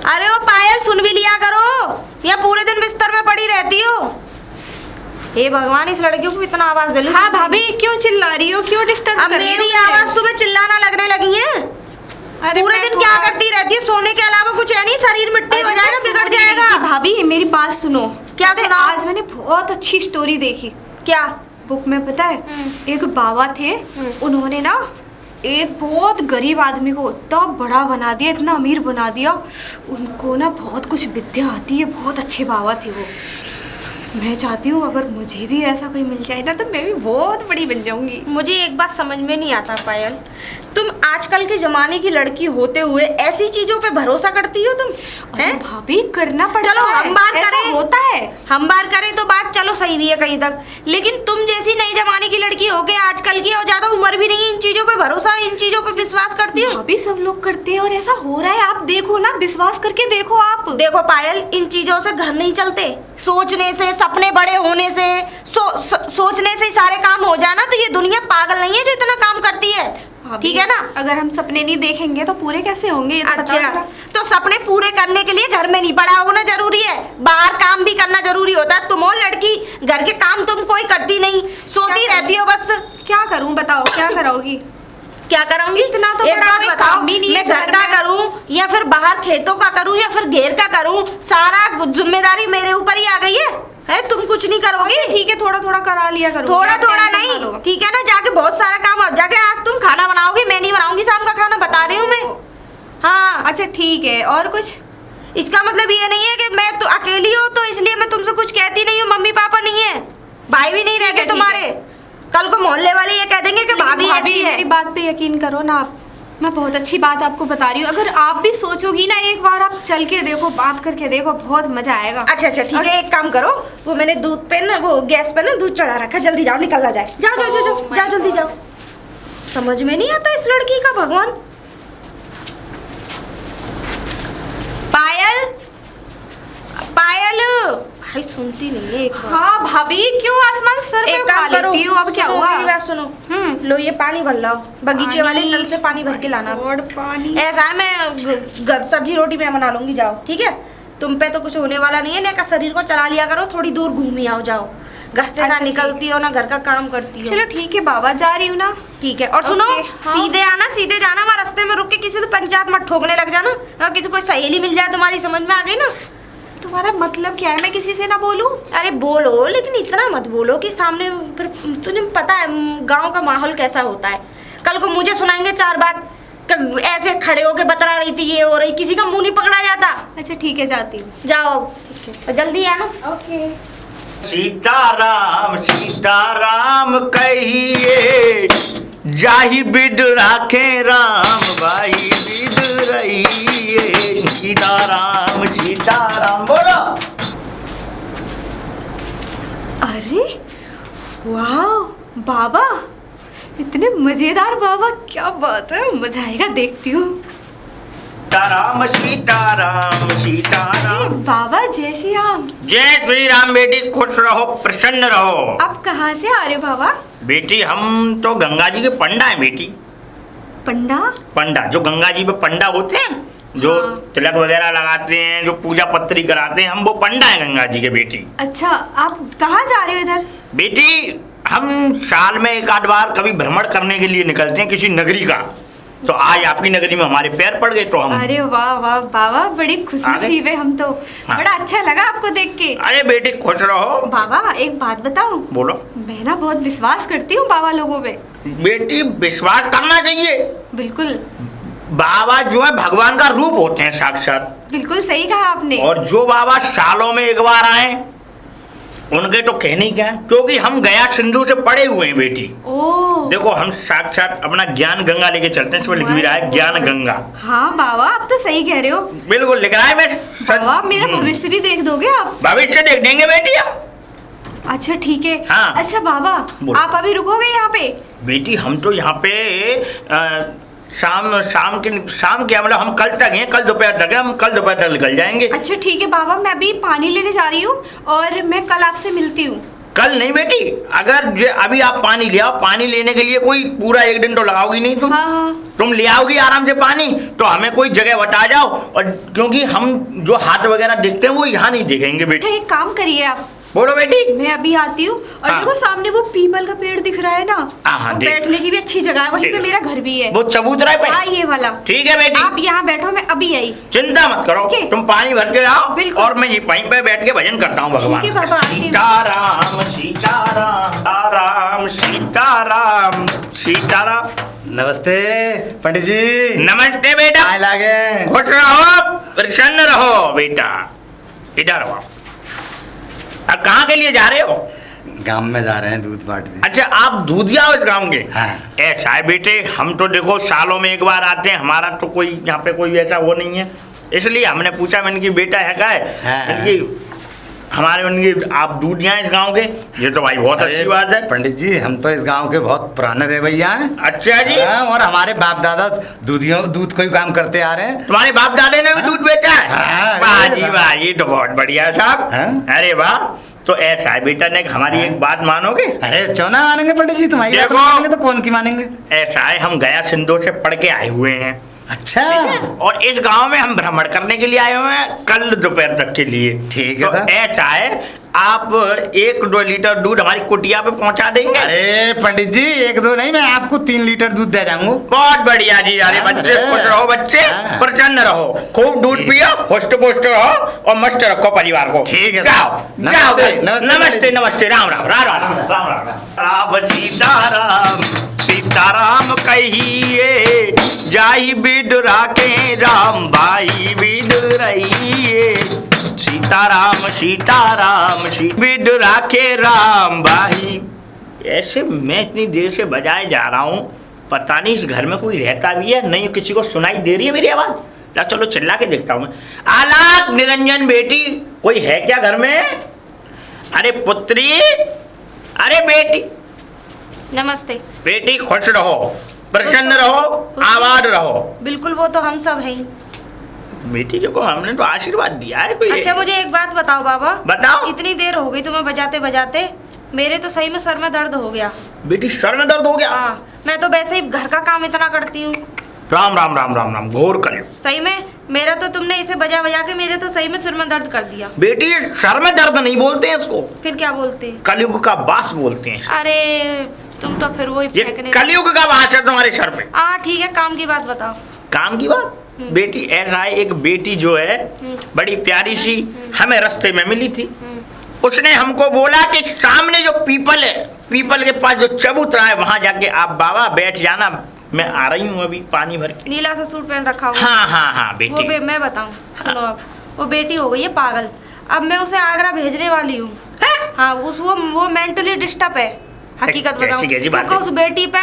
अरे वो पायल, सुन भी लिया करो, या पूरे दिन बिस्तर में पड़ी रहती हो। हे भगवान, इस लड़की को कितना आवाज दे लूं। हाँ भाभी, क्यों चिल्ला रही हो, क्यों डिस्टर्ब अब कर रही हो? मेरी आवाज तुम्हें चिल्लाना लगने लगी है? अरे पूरे दिन क्या करती रहती है? सोने के अलावा कुछ है नहीं? शरीर मिट्टी हो जाएगा, बिगड़ जाएगा। भाभी मेरी बात सुनो। क्या सुना? आज मैंने बहुत अच्छी स्टोरी देखी। क्या बुक में पता है, एक बाबा थे, उन्होंने ना एक बहुत गरीब आदमी को इतना बड़ा बना दिया, इतना अमीर बना दिया। उनको ना बहुत कुछ विद्या आती है, बहुत अच्छे बाबा थे वो। मैं चाहती हूँ अगर मुझे भी ऐसा कोई मिल जाए ना तो मैं भी बहुत बड़ी बन जाऊंगी। मुझे एक बात समझ में नहीं आता पायल, तुम आजकल के जमाने की लड़की होते हुए ऐसी चीजों पे भरोसा करती हो तुम? हैं? भाभी करना पड़ता चलो है, हम बात ऐसा करें, होता है। हम बात करें तो बात चलो सही भी है कहीं तक, लेकिन तुम जैसी नई जमाने की लड़की हो के आजकल की, और ज्यादा उम्र भी नहीं है, इन चीजों पे भरोसा, इन चीजों पे विश्वास करती हो? भाभी सब लोग करते हैं और ऐसा हो रहा है, आप देखो ना, विश्वास करके देखो आप। देखो पायल, इन चीजों से घर नहीं चलते। सोचने से, सपने बड़े होने से, सोचने से ही सारे काम हो जाए ना, तो ये दुनिया पागल नहीं है जो इतना काम करती है, ठीक है ना? अगर हम सपने नहीं देखेंगे तो पूरे कैसे होंगे? ये तो बताओ अच्छा, जरा। तो सपने पूरे करने के लिए घर में नहीं पड़ा होना जरूरी है, बाहर काम भी करना जरूरी होता है। तुम हो लड़की, घर के काम तुम कोई करती नहीं, सोती रहती हो बस। क्या करूं बताओ, क्या कराओगी? क्या करूंगी? इतना तो एक बड़ा बात कोई बताओ, काम भी नहीं है मैं घर घर का में। करूं या फिर बाहर खेतों का करूं या फिर घेर का करूं, सारा जिम्मेदारी मेरे ऊपर ही आ गई है? तुम कुछ नहीं करोगी? ठीक है, थोड़ा थोड़ा करा लिया करो। थोड़ा क्या थोड़ा टेंशन नहीं, ना लो। ठीक है ना? जाके बहुत सारा काम, अब जाके आज तुम खाना बनाओगी, मैं नहीं बनाऊंगी शाम का खाना, बता रही हूँ मैं। हाँ अच्छा ठीक है, और कुछ? इसका मतलब ये नहीं है कि मैं तो अकेली हूँ तो इसलिए मैं तुमसे कुछ कहती नहीं हूँ। मम्मी पापा नहीं है, भाई भी नहीं रहते तुम्हारे। कल को मोहल्ले वाले ये कह देंगे कि भाभी ऐसी है। मेरी बात पे यकीन करो ना आप, मैं बहुत अच्छी बात आपको बता रही हूँ। अगर आप भी सोचोगी ना, एक बार आप चल के देखो, बात करके देखो, बहुत मजा आएगा। अच्छा ठीक है, एक काम करो, वो मैंने दूध पे ना, वो गैस पे ना दूध चढ़ा रखा, जल्दी जाओ, निकलना जाए। जाओ जाओ जाओ जाओ जाओ, जल्दी जाओ। समझ में नहीं आता इस लड़की का, भगवान। पायल, पायल, भाई सुनती नहीं है एक बार। हाँ भाभी, क्यों आसमान सर पे एक उठा काम करो, लेती हो? अब क्या सुनो, हुआ? मेरी बात सुनो। लो ये पानी भर लाओ, बगीचे वाले नल से पानी भर के लाना। और पानी ऐसा है, मैं सब्जी रोटी मैं बना लूंगी, जाओ ठीक है? तुम पे तो कुछ होने वाला नहीं है ना, का शरीर को चला लिया करो, थोड़ी दूर घूम ही आओ, जाओ। घर से ना निकलती हो ना घर का काम करती हो। चलो ठीक है बाबा, जा रही हूँ ना। ठीक है, और सुनो, हाँ। सीधे आना, सीधे जाना, वहाँ रास्ते में रुक के किसी से पंचायत मत ठोकने लग जाना। अगर किसी कोई सहेली मिल जाए तुम्हारी, समझ में आ गई ना? तुम्हारा मतलब क्या है? मैं किसी से ना बोलूं? अरे बोलो, लेकिन इतना मत बोलो कि सामने, फिर तुझे पता है गांव का माहौल कैसा होता है। कल को मुझे सुनाएंगे चार बात, ऐसे खड़े होके बतला रही थी, ये हो रही, किसी का मुंह नहीं पकड़ा जाता। अच्छा ठीक है, जाती हूँ। जाओ, ठीक है, जल्दी आना। ओके। सीताराम सीताराम कहिए, जाहि बिद राखे राम भाई बिद रहिए। सीताराम सीताराम बोलो। अरे वाह बाबा, इतने मजेदार बाबा, क्या बात है, मजा आएगा, देखती हूँ। सीताराम सीताराम सीताराम। बाबा जय श्री राम। जय श्री राम बेटी, खुश रहो, प्रसन्न रहो। आप कहाँ से आ रहे हो बाबा? बेटी हम तो गंगा जी के पंडा हैं बेटी। पंडा? पंडा, जो गंगा जी पे पंडा होते हैं, जो हाँ। तिलक वगैरह लगाते हैं, जो पूजा पत्री कराते हैं, हम वो पंडा हैं गंगा जी के बेटी। अच्छा, आप कहाँ जा रहे हो इधर? बेटी हम साल में एक आध बार कभी भ्रमण करने के लिए निकलते हैं किसी नगरी का, तो आज आपकी नगरी में हमारे पैर पड़ गए तो हम। अरे वाह वाह बाबा, बड़ी खुशनसीब है हम तो। हाँ। बड़ा अच्छा लगा आपको देख के। अरे बेटी खुश रहो। बाबा एक बात बताऊं? बोलो। मैं ना बहुत विश्वास करती हूँ बाबा लोगों पे। बेटी विश्वास करना चाहिए। बिल्कुल बाबा जो है भगवान का रूप होते हैं साक्षात। बिल्कुल सही कहा आपने। और जो बाबा सालों में एक बार आए उनके तो कहने क्या है, क्योंकि हम गया सिंधु से पड़े हुए हैं बेटी। ओह देखो हम साक्षात अपना ज्ञान गंगा लेके चलते हैं, इसमें लिख भी रहा है ज्ञान गंगा। हाँ बाबा, आप तो सही कह रहे हो। बिल्कुल लिख रहा है। मैं बाबा मेरा भविष्य भी देख दोगे आप? भविष्य देख देंगे बेटी हम। अच्छा ठीक है। हाँ। अच्छा बाबा, बोलो। आप अभी रुकोगे यहाँ पे? बेटी हम तो यहाँ पे शाम के मतलब हम कल तक हैं, कल दोपहर तक है, हम कल दोपहर तक निकल जाएंगे। अच्छा ठीक है बाबा, मैं अभी पानी लेने जा रही हूँ और मैं कल आपसे मिलती हूँ। कल नहीं बेटी, अगर अभी आप पानी ले आओ, पानी लेने के लिए कोई पूरा एक दिन तो लगाओगी नहीं तुम। हाँ हाँ तुम ले आओगी आराम से पानी, तो हमें कोई जगह बता जाओ, और क्योंकि हम जो हाथ वगैरह देखते हैं वो यहाँ नहीं देखेंगे बेटी। अच्छा एक काम करिए आप, बोलो बेटी। मैं अभी आती हूँ और हाँ। देखो सामने वो पीपल का पेड़ दिख रहा है ना, हाँ, वो देख। बैठने की भी अच्छी जगह है, वहीं पे मेरा घर भी है। वो चबूतरा पे? हाँ ये वाला। ठीक है बेटी, आप यहाँ बैठो, मैं अभी आई। चिंता मत करो, ठीक है। तुम पानी भर के आओ, बिल्कुल। और मैं वहीं पे बैठ के भजन करता हूँ भगवान। ठीक है बाबा, आती हूँ। सीताराम सीताराम सीताराम सीताराम सीताराम। नमस्ते पंडित जी। नमस्ते बेटा। आए लागे। खुश रहो, प्रसन्न रहो बेटा। इधर आओ। अब कहाँ के लिए जा रहे हो? गांव में जा रहे हैं दूध बांटने। अच्छा, आप दूधिया हो इस गाँव के? हाँ। ऐसा है बेटे, हम तो देखो सालों में एक बार आते हैं, हमारा तो कोई यहाँ पे कोई ऐसा वो नहीं है, इसलिए हमने पूछा। मैंने कि बेटा है का है? हाँ। इनकी हमारे उनकी आप दूधिया हैं इस गाँव के, ये तो भाई बहुत अच्छी बात है। पंडित जी हम तो इस गांव के बहुत पुराने रहे भैया हैं। अच्छा जी। हाँ, और हमारे बाप दादा दूध को ही काम करते आ रहे हैं। तुम्हारे बाप दादे ने भी दूध बेचा है? हाँ, वाह जी वाह, ये तो बहुत बढ़िया साहब। हाँ। अरे वाह, तो ऐसा है बेटा ने हमारी एक बात मानोगे? अरे क्यों ना मानेंगे पंडित जी, तुम्हारी बात देखो। मानेंगे तो कौन की मानेंगे। ऐसा है, हम गया सिंधु से पढ़ के आए हुए हैं, अच्छा। और इस गांव में हम भ्रमण करने के लिए आए हुए हैं, कल दोपहर तक के लिए। ठीक है तो सर। ऐसा है, आप 1-2 लीटर दूध हमारी कुटिया पे पहुंचा देंगे? अरे पंडित जी 1-2 नहीं, मैं आपको 3 लीटर दूध दे जाऊंगा। बहुत बढ़िया जी। अरे हाँ, बच्चे अरे। खुश रहो, बच्चे हाँ। प्रसन्न रहो, खूब दूध पियो, हुष्ट पुष्ट रहो, और मस्त रखो परिवार को। ठीक है। जाओ जाओ। नमस्ते, नमस्ते, नमस्ते नमस्ते। राम राम राम राम राम राम राम। सीताराम सीताराम कहिए, जाई बिडुरा के राम भाई बिडुरइए। सीताराम सीताराम बिडुरा के राम भाई। ऐसे मैं इतनी देर से बजाए जा रहा हूँ, पता नहीं इस घर में कोई रहता भी है नहीं, किसी को सुनाई दे रही है मेरी आवाज? ला चलो चिल्ला के देखता हूँ मैं। आलाक निरंजन बेटी, कोई है क्या घर में? अरे पुत्री, अरे बेटी। नमस्ते। बेटी खुश रहो, प्रसन्न रहो, आबाद रहो। बिल्कुल, वो तो हम सब हैं। बेटी देखो, हमने तो आशीर्वाद दिया है कोई। अच्छा मुझे एक बात बताओ बाबा। बताओ। इतनी देर हो गई तुम्हें बजाते बजाते, मेरे तो सही में सर में दर्द हो गया। बेटी सर में दर्द हो गया? हाँ, मैं तो वैसे ही घर का काम इतना करती हूँ। राम राम राम राम राम, घोर कल। सही में मेरा तो तुमने इसे बजा बजा के मेरे तो सही में सिर में दर्द कर दिया। बेटी सर में दर्द नहीं बोलते हैं इसको, फिर क्या बोलते हैं? कलयुग का बास बोलते हैं। अरे तुम तो फिर वही ये फेंकने। कलयुग का बास है तुम्हारे सर पे। हाँ ठीक है, काम की बात बताओ। काम की बात? बेटी ऐसा है, एक बेटी जो है बड़ी प्यारी सी हमें रास्ते में मिली थी। उसने हमको बोला कि सामने जो पीपल है, पीपल के पास जो चबूतरा है, वहां जाके आप बाबा बैठ जाना, मैं आ रही हूँ अभी पानी भर के। नीला सा सूट पहन रखा हुआ। हाँ हाँ हाँ बेटी। मैं बताऊं, सुनो अब। वो बेटी हो गई है पागल। अब मैं उसे आगरा भेजने वाली हूँ। हाँ, वो मेंटली डिस्टर्ब है। हकीकत बताऊं, कैसी बात क्योंकि है? उस बेटी पे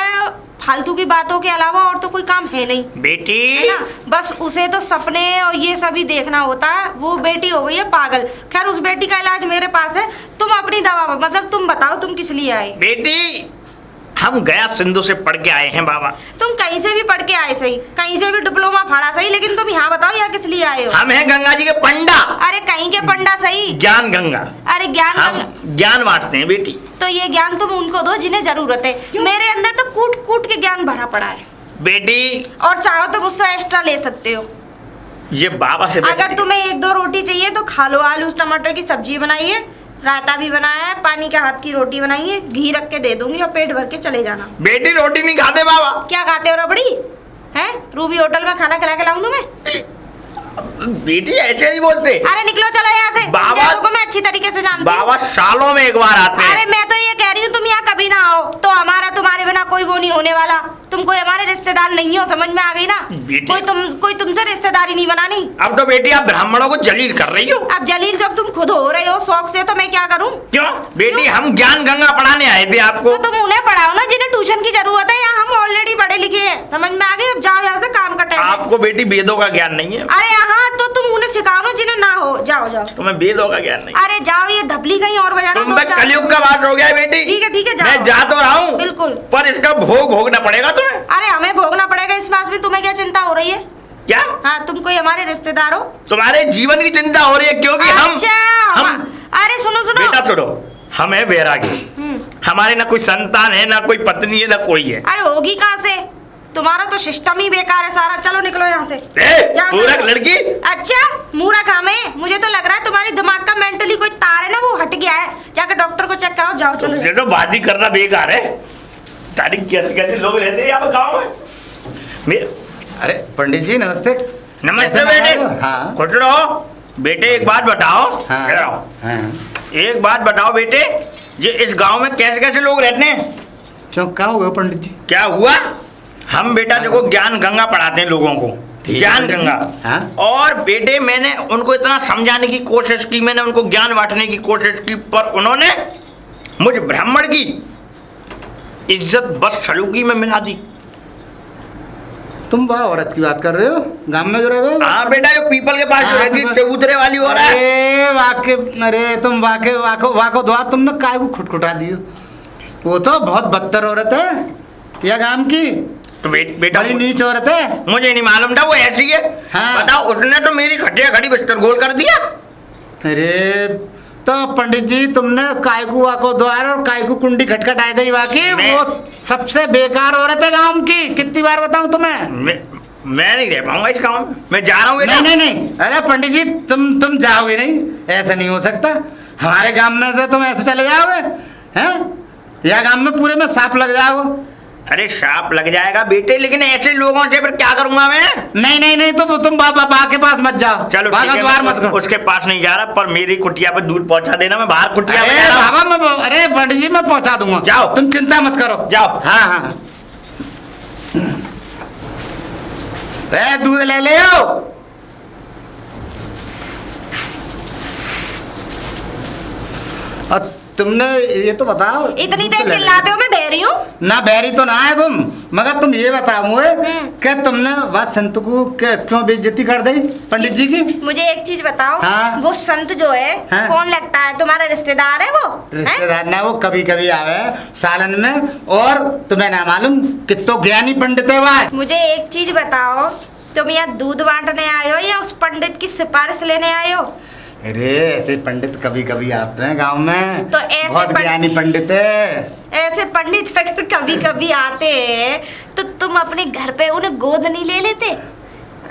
फालतू की बातों के अलावा और तो कोई काम है नहीं, बेटी है ना? बस उसे तो सपने और ये सभी देखना होता है। वो बेटी हो गई है पागल। खैर उस बेटी का इलाज मेरे पास है। तुम अपनी दवा, मतलब तुम बताओ तुम किस लिए आए? बेटी हम गया सिंधु से पढ़ के आए हैं बाबा। तुम कहीं से भी पढ़ के आए सही, कहीं से भी डिप्लोमा फाड़ा सही, लेकिन तुम यहाँ बताओ यहाँ किस लिए आए हो? हम हैं गंगा जी के पंडा। अरे कहीं के पंडा सही। ज्ञान गंगा। अरे ज्ञान हम ज्ञान बांटते हैं बेटी। तो ये ज्ञान तुम उनको दो जिन्हें जरूरत है। मेरे अंदर तो कूट कूट के ज्ञान भरा पड़ा है। बेटी और चाहो तो मुझसे एक्स्ट्रा ले सकते हो। ये बाबा से अगर तुम्हें 1-2 रोटी चाहिए तो खा लो। आलू टमाटर की सब्जी बनाई है, रायता भी बनाया है, पानी के हाथ की रोटी बनाई है, घी रख के दे दूंगी और पेट भर के चले जाना। बेटी रोटी नहीं खाते बाबा। क्या खाते हो रबड़ी? हैं? रूबी होटल में खाना खिला के लाऊं तुम्हें? बेटी ऐसे नहीं बोलते। अरे निकलो चलो यहाँ से। बाबा को मैं अच्छी तरीके से जानती हूँ। बाबा सालों में एक बार आते हैं। अरे मैं तो ये कह रही हूँ तुम यहाँ कभी ना आओ तो हमारा तुम्हारे बिना कोई वो नहीं होने वाला। तुम कोई हमारे रिश्तेदार नहीं हो, समझ में आ गई ना? कोई तुमसे रिश्तेदारी नहीं बनानी। अब तो बेटी आप ब्राह्मणों को जलील कर रही हो। अब जलील जब तुम खुद हो रहे हो शौक से, तो मैं क्या करूँ? क्यों बेटी? हम ज्ञान गंगा पढ़ाने आए थे आपको। तो तुम उन्हें पढ़ाओ ना जिन्हें ट्यूशन की जरूरत है। यहाँ हम ऑलरेडी पढ़े लिखे हैं, समझ में आ गई? अब जाओ यहाँ से, काम का टाइम है। आपको बेटी वेदों का ज्ञान नहीं है। अरे यहाँ तो तुम उन्हें सिखाओ ना जिन्हें ना हो। जाओ जाओ। तुम्हें वेदों का ज्ञान नहीं। अरे जाओ, ये धपली कहीं और बजाना। तुम पे कलयुग का बात हो गया है बेटी। ठीक है जाओ। मैं जा तो रहा हूँ बिल्कुल, पर इसका भोग भोगना पड़ेगा तुम्हें। अरे हमें भोगना पड़ेगा इस बात में तुम्हें क्या चिंता हो रही है? क्या? हाँ, तुम कोई हमारे रिश्तेदार हो? तुम्हारे जीवन की चिंता हो रही है क्योंकि अच्छा, अरे सुनो बेटा सुनो, हम है बैरागी। हमारे ना कोई संतान है, ना कोई पत्नी है, ना कोई है। अरे होगी कहाँ से? तुम्हारा तो सिस्टम ही बेकार है सारा। चलो निकलो यहाँ से। जाओ, पूरक जाओ। लड़की। अच्छा मूर्ख हमें, मुझे तो लग रहा है तुम्हारे दिमाग का मेंटली कोई तार है ना वो हट गया है। जाकर डॉक्टर को चेक कराओ। जाओ चलो। तो बात ही करना बेकार है। तारीख कैसे कैसे लोग रहते हैं यहाँ पे गाँव में। अरे पंडित जी नमस्ते। नमस्ते कैसे बेटे। हाँ खुश रहो बेटे। एक बात बताओ। हाँ, इधर आओ। हाँ। एक बात बताओ बेटे, ये इस गांव में कैसे कैसे लोग रहते हैं? क्यों क्या हुआ पंडित जी? क्या हुआ? हम बेटा देखो ज्ञान गंगा पढ़ाते हैं लोगों को, ठीक है ज्ञान पंडित जी। गंगा। हाँ? और बेटे मैंने उनको इतना समझाने की कोशिश की, मैंने उनको ज्ञान बांटने की कोशिश की, पर उन्होंने मुझ ब्राह्मण की इज्जत बस सलूकी में मिला दी। तुम वाह औरत की बात कर रहे हो? गांव में जो रहे हो? हाँ बेटा, जो पीपल के पास जो हाँ, रहती बस। चबूतरे वाली हो रहा है। अरे वाके, अरे तुम वाके वाको वाको द्वार तुमने काय को खुटखुटा दियो। वो तो बहुत बदतर औरत है या गांव की, तो बेटा बड़ी नीच औरत है। मुझे नहीं मालूम था वो ऐसी है। हाँ। बताओ, उसने तो मेरी खटिया खड़ी बिस्तर गोल कर दिया। अरे तो पंडित जी तुमने काय को वाको द्वार और काय को कुंडी खटखटाई दी वाकी, मैं- वो सबसे बेकार औरत है गांव की। कितनी बार बताऊं तुम्हें? मैं नहीं रह पाऊंगा इस गाँव में। मैं जा रहा हूँ बेटा। नहीं नहीं नहीं, अरे पंडित जी तुम जाओगे नहीं, ऐसा नहीं हो सकता। हमारे गांव में से तुम ऐसे चले जाओगे हैं? या गांव में पूरे में सांप लग जाओगे। अरे सांप लग जाएगा बेटे, लेकिन ऐसे लोगों से फिर क्या करूंगा मैं? नहीं नहीं नहीं, तुम बा के पास मत जाओ। चलो बा ठीक का है, द्वार मैं मत करो। उसके पास नहीं जा रहा, पर मेरी कुटिया पे दूध पहुंचा देना। मैं बाहर कुटिया में अरे जा रहा हूं। बाबा मैं, अरे पंडित जी मैं पहुंचा दूंगा। जाओ। तुम चिंता मत करो। जाओ। हाँ हाँ। अरे दूध ले ले आओ। और तुमने ये तो बताओ, इतनी दूध देर तो ले ले। चिल्लाते हो, मैं बहरी हूँ। ना बहरी तो ना है तुम, मगर तुम ये बताओ मुझे कि तुमने वह संत को क्यों बेइज्जती कर दी पंडित जी की? मुझे एक चीज बताओ। हाँ? वो संत जो है हाँ? कौन लगता है? तुम्हारा रिश्तेदार है वो? हैं? रिश्तेदार ना, वो कभी कभी आवे सालन में, और तुम्हें ना मालूम कितो ज्ञानी पंडित है वह। मुझे एक चीज बताओ, तुम यहाँ दूध बांटने आए हो या उस पंडित की सिफारिश लेने आए हो? अरे ऐसे पंडित कभी कभी आते हैं गांव में, तो ऐसे बहुत ज्ञानी पंडित है। ऐसे पंडित अगर कभी कभी आते हैं तो तुम अपने घर पे उन्हें गोद नहीं ले लेते?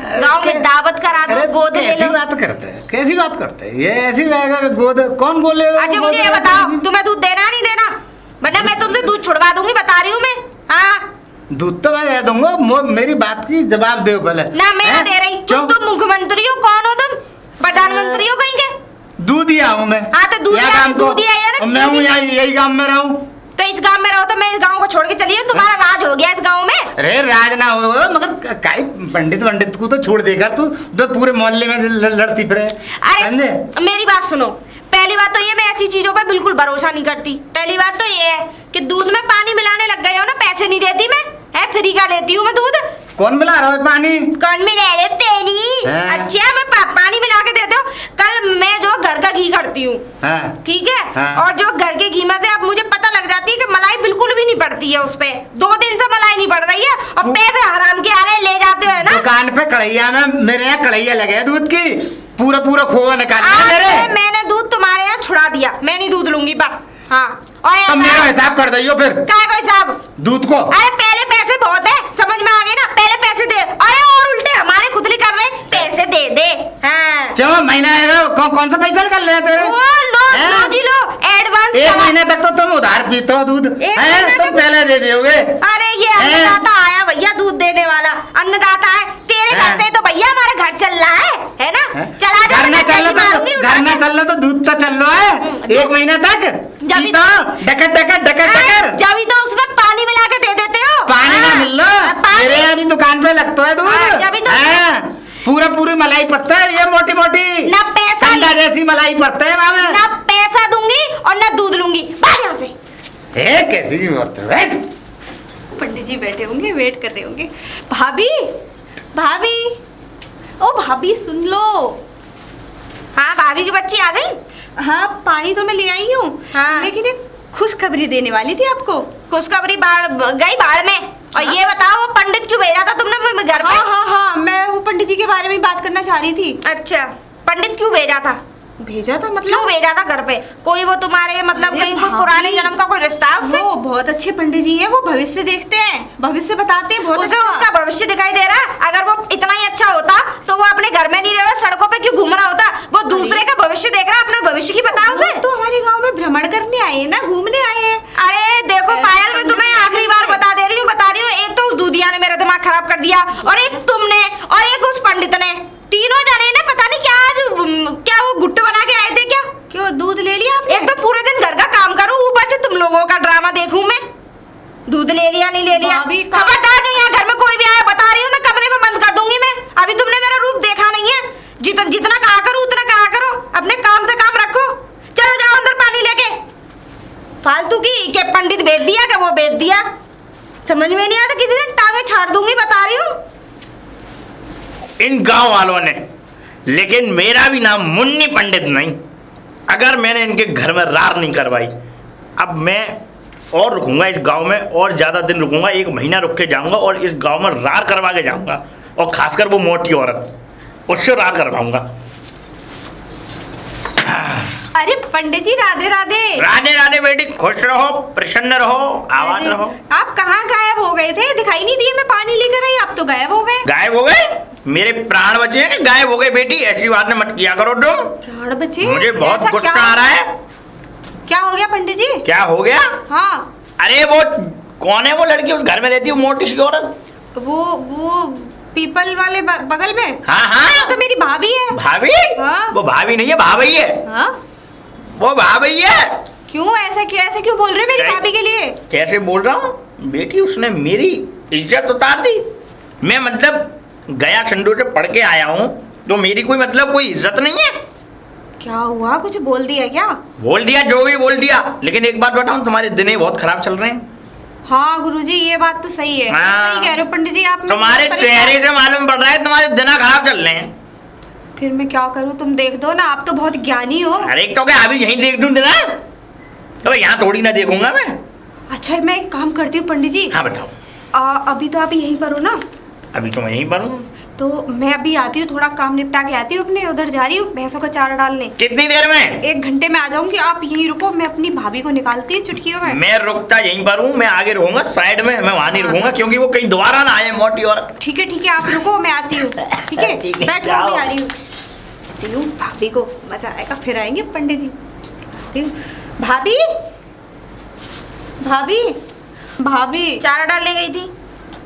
गांव में दावत करा दो, अरे गोद ले कैसी लो। बात करते हैं, कैसी बात करते हैं? ये ऐसी बात है, गोद कौन गोद लेगा? अच्छा मुझे ये बताओ, तुम्हें दूध देना नहीं देना? वरना मैं तुमसे दूध छुड़वा दूंगी, बता रही हूँ मैं। हाँ दूध तो मैं दे दूंगा, मेरी बात की जवाब दो पहले। ना, मैं ना हैं? दे रही। क्यों? तुम मुख्यमंत्री हो? कौन हो तुम? प्रधानमंत्री हो कहीं के? दूध ही आऊं मैं। हाँ, तो दूध या ही गांव को- दूध ही आया ना, मैं दूध हूँ ही- यही गांव में रहूं। तो इस गांव में रहो तो मैं इस गांव को छोड़ के चली हूँ? तुम्हारा राज हो गया इस गांव में। अरे राज ना हो, मगर काई पंडित को तो छोड़ देगा तू, तो पूरे मोहल्ले में लड़ती फिरे। समझे? अरे मेरी बात सुनो। पहली बात तो ये, मैं ऐसी चीजों पर बिल्कुल भरोसा नहीं करती। पहली बात तो ये है कि दूध में पानी मिलाने लग गए हो ना, पैसे नहीं देती मैं। है फ्री का लेती हूँ मैं दूध। कौन मिला रहा है पानी? कौन मिला रहे पानी? हाँ। अच्छा मैं पानी मिला के देते हो। कल मैं जो घर का घी करती हूँ, हाँ। ठीक है, हाँ। और जो घर के घी में से अब मुझे पता लग जाती है कि मलाई बिल्कुल भी नहीं पड़ती है उस पे। 2 दिन से मलाई नहीं पड़ रही है और पैसे हराम के आ रहे ले जाते हो, है ना? दुकान पे कढ़ैया में, मेरे यहाँ कढ़ैया लगे है दूध की, पूरा पूरा खोआ निकाल आज मेरे। से मैंने दूध तुम्हारे यहाँ छुड़ा दिया, मैं नहीं दूध लूंगी बस। हाँ, और तुम मेरा हिसाब कर दियो फिर काय को हिसाब? दूध को। अरे पहले पैसे बहुत है, समझ में आ गई ना? पहले पैसे दे। अरे और उल्टे हमारे खुदली कर रहे हैं, पैसे दे दे। हाँ चलो महीना आएगा, कौन सा पैसा निकल रहे हैं तेरे? वो लो हैं? लो जी लो, एडवांस। एक महीने तक तो तुम उधार पीते हो दूध, एक हैं? महीने तुम तक- पहले दे दोगे। अरे ये अन्नदाता आया भैया, दूध देने वाला अन्नदाता है। तेरे घर हैं? से तो भैया हमारा घर चल रहा है ना? हैं? चला जा, घर ना मैं चल चली मारूंगी तो उठा घर ना के। चल तो दूध तो चल रहा है एक महीना तक। जब ही- डकर डकर डकर डकर जब ही तो उसमें पानी मिला के दे देते हो। पानी ना हाँ, मिल लो, पानी- मेरे यहाँ भी दुकान पे लगता है दूध। हाँ, जब ही तो- हाँ, पूरा पूरी मलाई पड़ता है, ये मोटी मोटी ना पैसा ठंडा जैसी मलाई पड़ता है वहाँ में। ना पैसा दूंगी और ना दूध लूंगी, भाग यहाँ से। कैसी की बात है? पंडित जी बैठे होंगे, वेट कर रहे होंगे। भाभी, भाभी, ओ भाभी सुन लो। हाँ भाभी की बच्ची आ गई। हाँ पानी तो मैं ले आई हूँ, हाँ। लेकिन एक खुशखबरी देने वाली थी आपको। खुशखबरी गई बाढ़ में। और ये बताओ वो पंडित क्यों भेजा था तुमने मेरे घर पे? हाँ हाँ हाँ, मैं वो पंडित जी के बारे में बात करना चाह रही थी। अच्छा, पंडित क्यों भेजा था? भेजा था क्यों मतलब? भेजा था घर पे? कोई वो तुम्हारे मतलब अरे कहीं कोई भाभी, पुराने जन्म का कोई रिश्ता है उससे? वो बहुत अच्छे पंडित जी हैं, वो भविष्य देखते हैं, भविष्य बताते हैं, बहुत उसे अच्छा। उसका भविष्य दिखाई दे रहा है। अगर वो इतना ही अच्छा होता तो वो अपने घर में नहीं रह रहा, सड़कों पे क्यों घूम रहा होता? वो दूसरे का भविष्य देख रहा है, अपने भविष्य की पता है उसे? वो तो हमारे गांव में भ्रमण करने आए हैं ना, घूमने आए हैं। अरे देखो ऐसा पायल, मैं तुम्हें पंडित आखिरी बार बता रही हूँ, एक तो उस दूधिया ने मेरा दिमाग खराब कर दिया, और एक तुमने, और एक उस पंडित ने, तीनों जने ने पता नहीं क्या आज क्या वो गुट्टे बना के आए थे क्या? क्यों दूध ले लिया आपने? एक तो पूरे दिन घर का काम करूं, ऊपर से तुम लोगों का ड्रामा देखूं मैं। दूध ले लिया नहीं ले लिया, भाभी का- खबरदार नहीं, यहाँ घर में कोई भी आया बता रही हूँ मैं, कमरे में बंद कर दूंगी मैं। अभी तुमने मेरा रूप देखा नहीं है, जितना कहा करो उतना कहा करो, अपने काम से काम रखो। चलो जाओ अंदर पानी लेके। फालतू की के पंडित भेज दिया कि वो भेज दिया, समझ में नहीं आता, किसी दिन टांगे छाड़ दूंगी, बता रही हूँ। इन गांव वालों ने, लेकिन मेरा भी नाम मुन्नी पंडित नहीं। अगर मैंने इनके घर में रार नहीं करवाई, अब मैं और रुकूंगा इस गांव में, और ज़्यादा दिन रुकूंगा, 1 महीना रुक के जाऊंगा और इस गांव में रार करवा के जाऊंगा, और खासकर वो मोटी औरत, उससे रार करवाऊंगा। अरे पंडित जी राधे राधे। राधे राधे बेटी, खुश रहो, प्रसन्न रहो, आबाद अरे, रहो। आप कहाँ गायब हो गए थे? दिखाई नहीं दिए, मैं पानी लेकर आई, आप तो गायब हो गए। गायब हो गए? मेरे प्राण बचे हैं, गायब हो गए बेटी, ऐसी बात मत किया करो तुम। प्राण बचे? मुझे बहुत ऐसा गुस्सा क्या? आ रहा है। क्या हो गया पंडित जी? क्या हो गया? हाँ, अरे वो कौन है वो लड़की उस घर में रहती है, वो मोटी सी औरत? वो पीपल वाले बगल में। हाँ हाँ, तो मेरी भाभी है। भाभी? हाँ। वो भाभी नहीं है, भाभी है। हाँ, वो भाभी है। क्यों ऐसा क्यों बोल रहे हैं मेरी सही- भाभी के लिए? कैसे बोल रहा हूँ बेटी, उसने मेरी इज्जत उतार दी। मैं मतलब गया संडो से पढ़ के आया हूँ, तो मेरी कोई मतलब कोई इज्जत नहीं है? क्या हुआ, कुछ बोल दिया क्या? बोल दिया, जो भी बोल दिया, लेकिन एक बात बताऊँ, तुम्हारे दिन ही बहुत खराब चल रहे हैं। हाँ गुरुजी, ये बात तो सही है। हाँ। सही कह रहे हो पंडित जी आप। तुम्हारे चेहरे से मालूम पड़ रहा है तुम्हारे दिन खराब चल रहे हैं। फिर मैं क्या करूँ, तुम देख दो ना, आप तो बहुत ज्ञानी हो। अरे तो क्या अभी यहीं देख दूं ना? तो यहाँ थोड़ी ना देखूंगा मैं। अच्छा मैं एक काम करती हूँ पंडित जी। हाँ बताओ। अभी तो आप यहीं पर हो ना, अभी तो मैं यहीं पर हूँ। तो मैं अभी आती हूँ, थोड़ा काम निपटा के आती हूँ, अपने उधर जा रही हूँ भैंसों का चारा डालने। कितनी देर में? 1 घंटे में आ जाऊंगी, आप यहीं रुको, मैं अपनी भाभी को निकालती हूँ चुटकियों में। मैं रुकता यहीं पर हूँ, मैं आगे रुकूंगा साइड में, मैं वहाँ नहीं रुकूंगा, क्योंकि वो कहीं दोबारा ना आए मोटी औरत। ठीक है आप रुको, मैं आती हूँ। ठीक है ठीक है, बैठो, जाओ। मैं आ रही हूँ। पूछती हूँ भाभी को, मजा आएगा, फिर आएंगे पंडित जी। आती हूँ। भाभी भाभी भाभी, चारा डालने गई थी?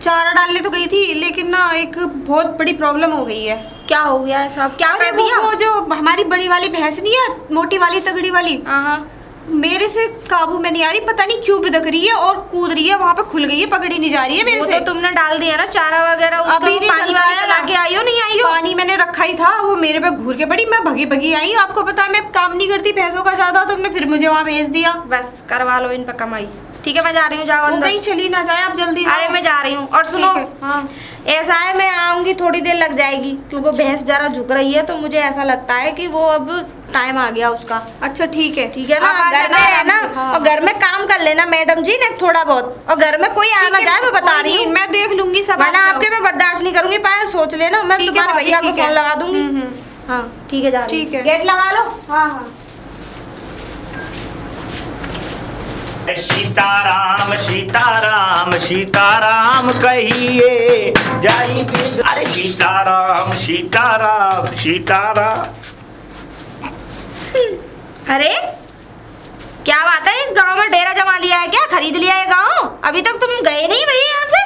चारा डालने तो गई थी, लेकिन ना एक बहुत बड़ी प्रॉब्लम हो गई है। क्या हो गया है साहब, क्या अरे कर दिया? वो जो हमारी बड़ी वाली भैंस नहीं है, मोटी वाली तगड़ी वाली, हाँ, मेरे से काबू में नहीं आ रही, पता नहीं क्यों बिदक रही है और कूद रही है, वहाँ पे खुल गई है, पकड़ी नहीं जा रही है मेरे वो से। तो तुमने डाल दिया ना चारा वगैरह, उसका अभी वो नहीं पानी डलवाया वानी पिला ना। के आई हो, नहीं आई हो? पानी मैंने रखा ही था, वो मेरे पे घूर के पड़ी, मैं भगी भगी आई। आपको पता है मैं काम नहीं करती भैंसों का ज्यादा, तुमने फिर मुझे वहाँ भेज दिया। बस करवा लो इन पर कमाई। ठीक है मैं जा रही हूँ, जाओ वो अंदर। कहीं चली ना जाए, आप जल्दी जाओ। अरे मैं जा रही हूँ, और सुनो, ठीक है, हाँ। ऐसा है मैं आऊंगी, थोड़ी देर लग जाएगी, क्योंकि भैंस जरा झुक रही है, तो मुझे ऐसा लगता है कि वो अब टाइम आ गया उसका। अच्छा ठीक है ना, आप आ घर में जाना रहना आराम से, हाँ। और घर में काम कर लेना मैडम जी ने थोड़ा बहुत, और घर में कोई आना ठीक है, जाए मैं बता कोई रही नहीं, हूँ, मैं देख लूंगी सब। वरना आप आपके जाओ। मैं बर्दाश्त नहीं करूंगी। पायल सोच लेना, मैं ठीक है तुम्हारे भाभी, भैया को ठीक है। फोन लगा दूंगी। हाँ ठीक है, जा रही हूँ। ठीक है। गेट लगा लो। हाँ हाँ। सीताराम सीताराम सीताराम कहिए जाई। अरे सीताराम सीताराम सीताराम। अरे क्या बात है, इस गांव में डेरा जमा लिया है क्या? खरीद लिया है गांव? अभी तक तुम गए नहीं भैया यहाँ से?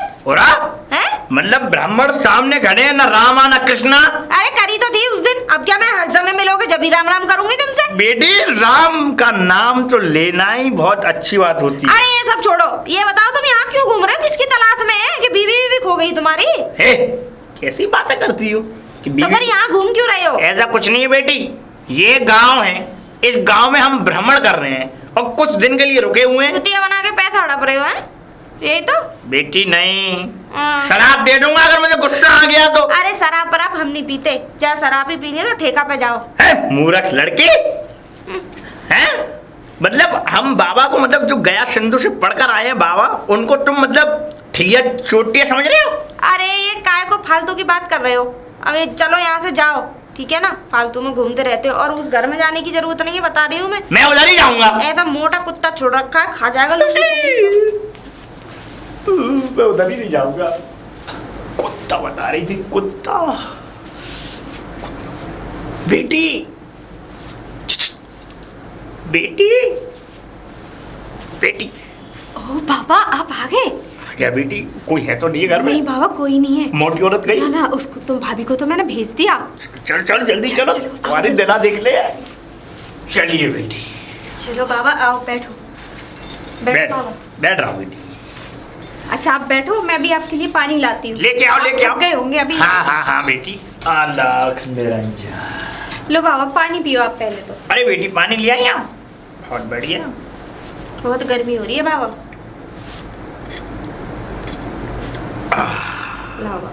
हैं? मतलब ब्राह्मण सामने खड़े हैं, ना रामा ना कृष्णा। अरे करी तो थी उस दिन, अब क्या मैं हर समय मिलोगे जब भी राम राम करूंगी तुमसे? बेटी राम का नाम तो लेना ही बहुत अच्छी बात होती है। अरे ये सब छोड़ो, ये बताओ तुम यहाँ क्यों घूम रहे हो? किसकी तलाश में है कि बीवी खो गई तुम्हारी? हे, कैसी बातें करती हो कि तो फिर यहाँ घूम क्यों रहे हो? ऐसा कुछ नहीं है बेटी, ये गांव है, इस गांव में हम भ्रमण कर रहे हैं और कुछ दिन के लिए रुके हुए हैं। कुतिया बना के पैसा हड़प रहे हो, हैं? यही तो। बेटी नहीं, हाँ। शराब दे दूंगा अगर मुझे गुस्सा आ गया तो। अरे शराब पर हम नहीं पीते, चाहे शराब ही पीनी है तो ठेका पे जाओ। है मूर्ख लड़की हैं? मतलब हम बाबा को, मतलब जो गया सिंधु से पढ़कर आए हैं बाबा, उनको तुम मतलब ठिया चोटिया समझ रहे हो? अरे ये काय को फालतू की बात कर रहे हो? अब ये चलो यहाँ से जाओ, ठीक है ना, फालतू में घूमते रहते हो और उस घर में जाने की जरूरत नहीं है, बता रही हूँ मैं उधर ही जाऊंगा। ऐसा मोटा कुत्ता छोड़ रखा है, खा जाएगा लोग। मैं उधर ही नहीं जाऊंगा। कुत्ता बता रही थी, कुत्ता। बेटी बेटी बेटी। ओ बाबा आप आ गए? क्या बेटी, कोई है तो नहीं है घर में? नहीं बाबा कोई नहीं है। मोटी औरत गई? ना ना, उसको तुम भाभी को तो मैंने भेज दिया। चल चल जल्दी चलो, तुम्हारी दिला देख ले। चलिए बेटी। चलो बाबा आओ, बैठो बैठो बाबा। बैठ रहा हूँ बेटी। अच्छा आप बैठो, मैं भी आपके लिए पानी लाती हूँ। लेके आओ लेके आप आओ। थक गए होंगे अभी। हाँ हाँ हाँ बेटी। लाख निरंजन। लो बाबा पानी पियो आप पहले तो। अरे बेटी पानी ले आई आप? बहुत बढ़िया। बहुत गर्मी हो रही है बाबा। लाओ बाबा।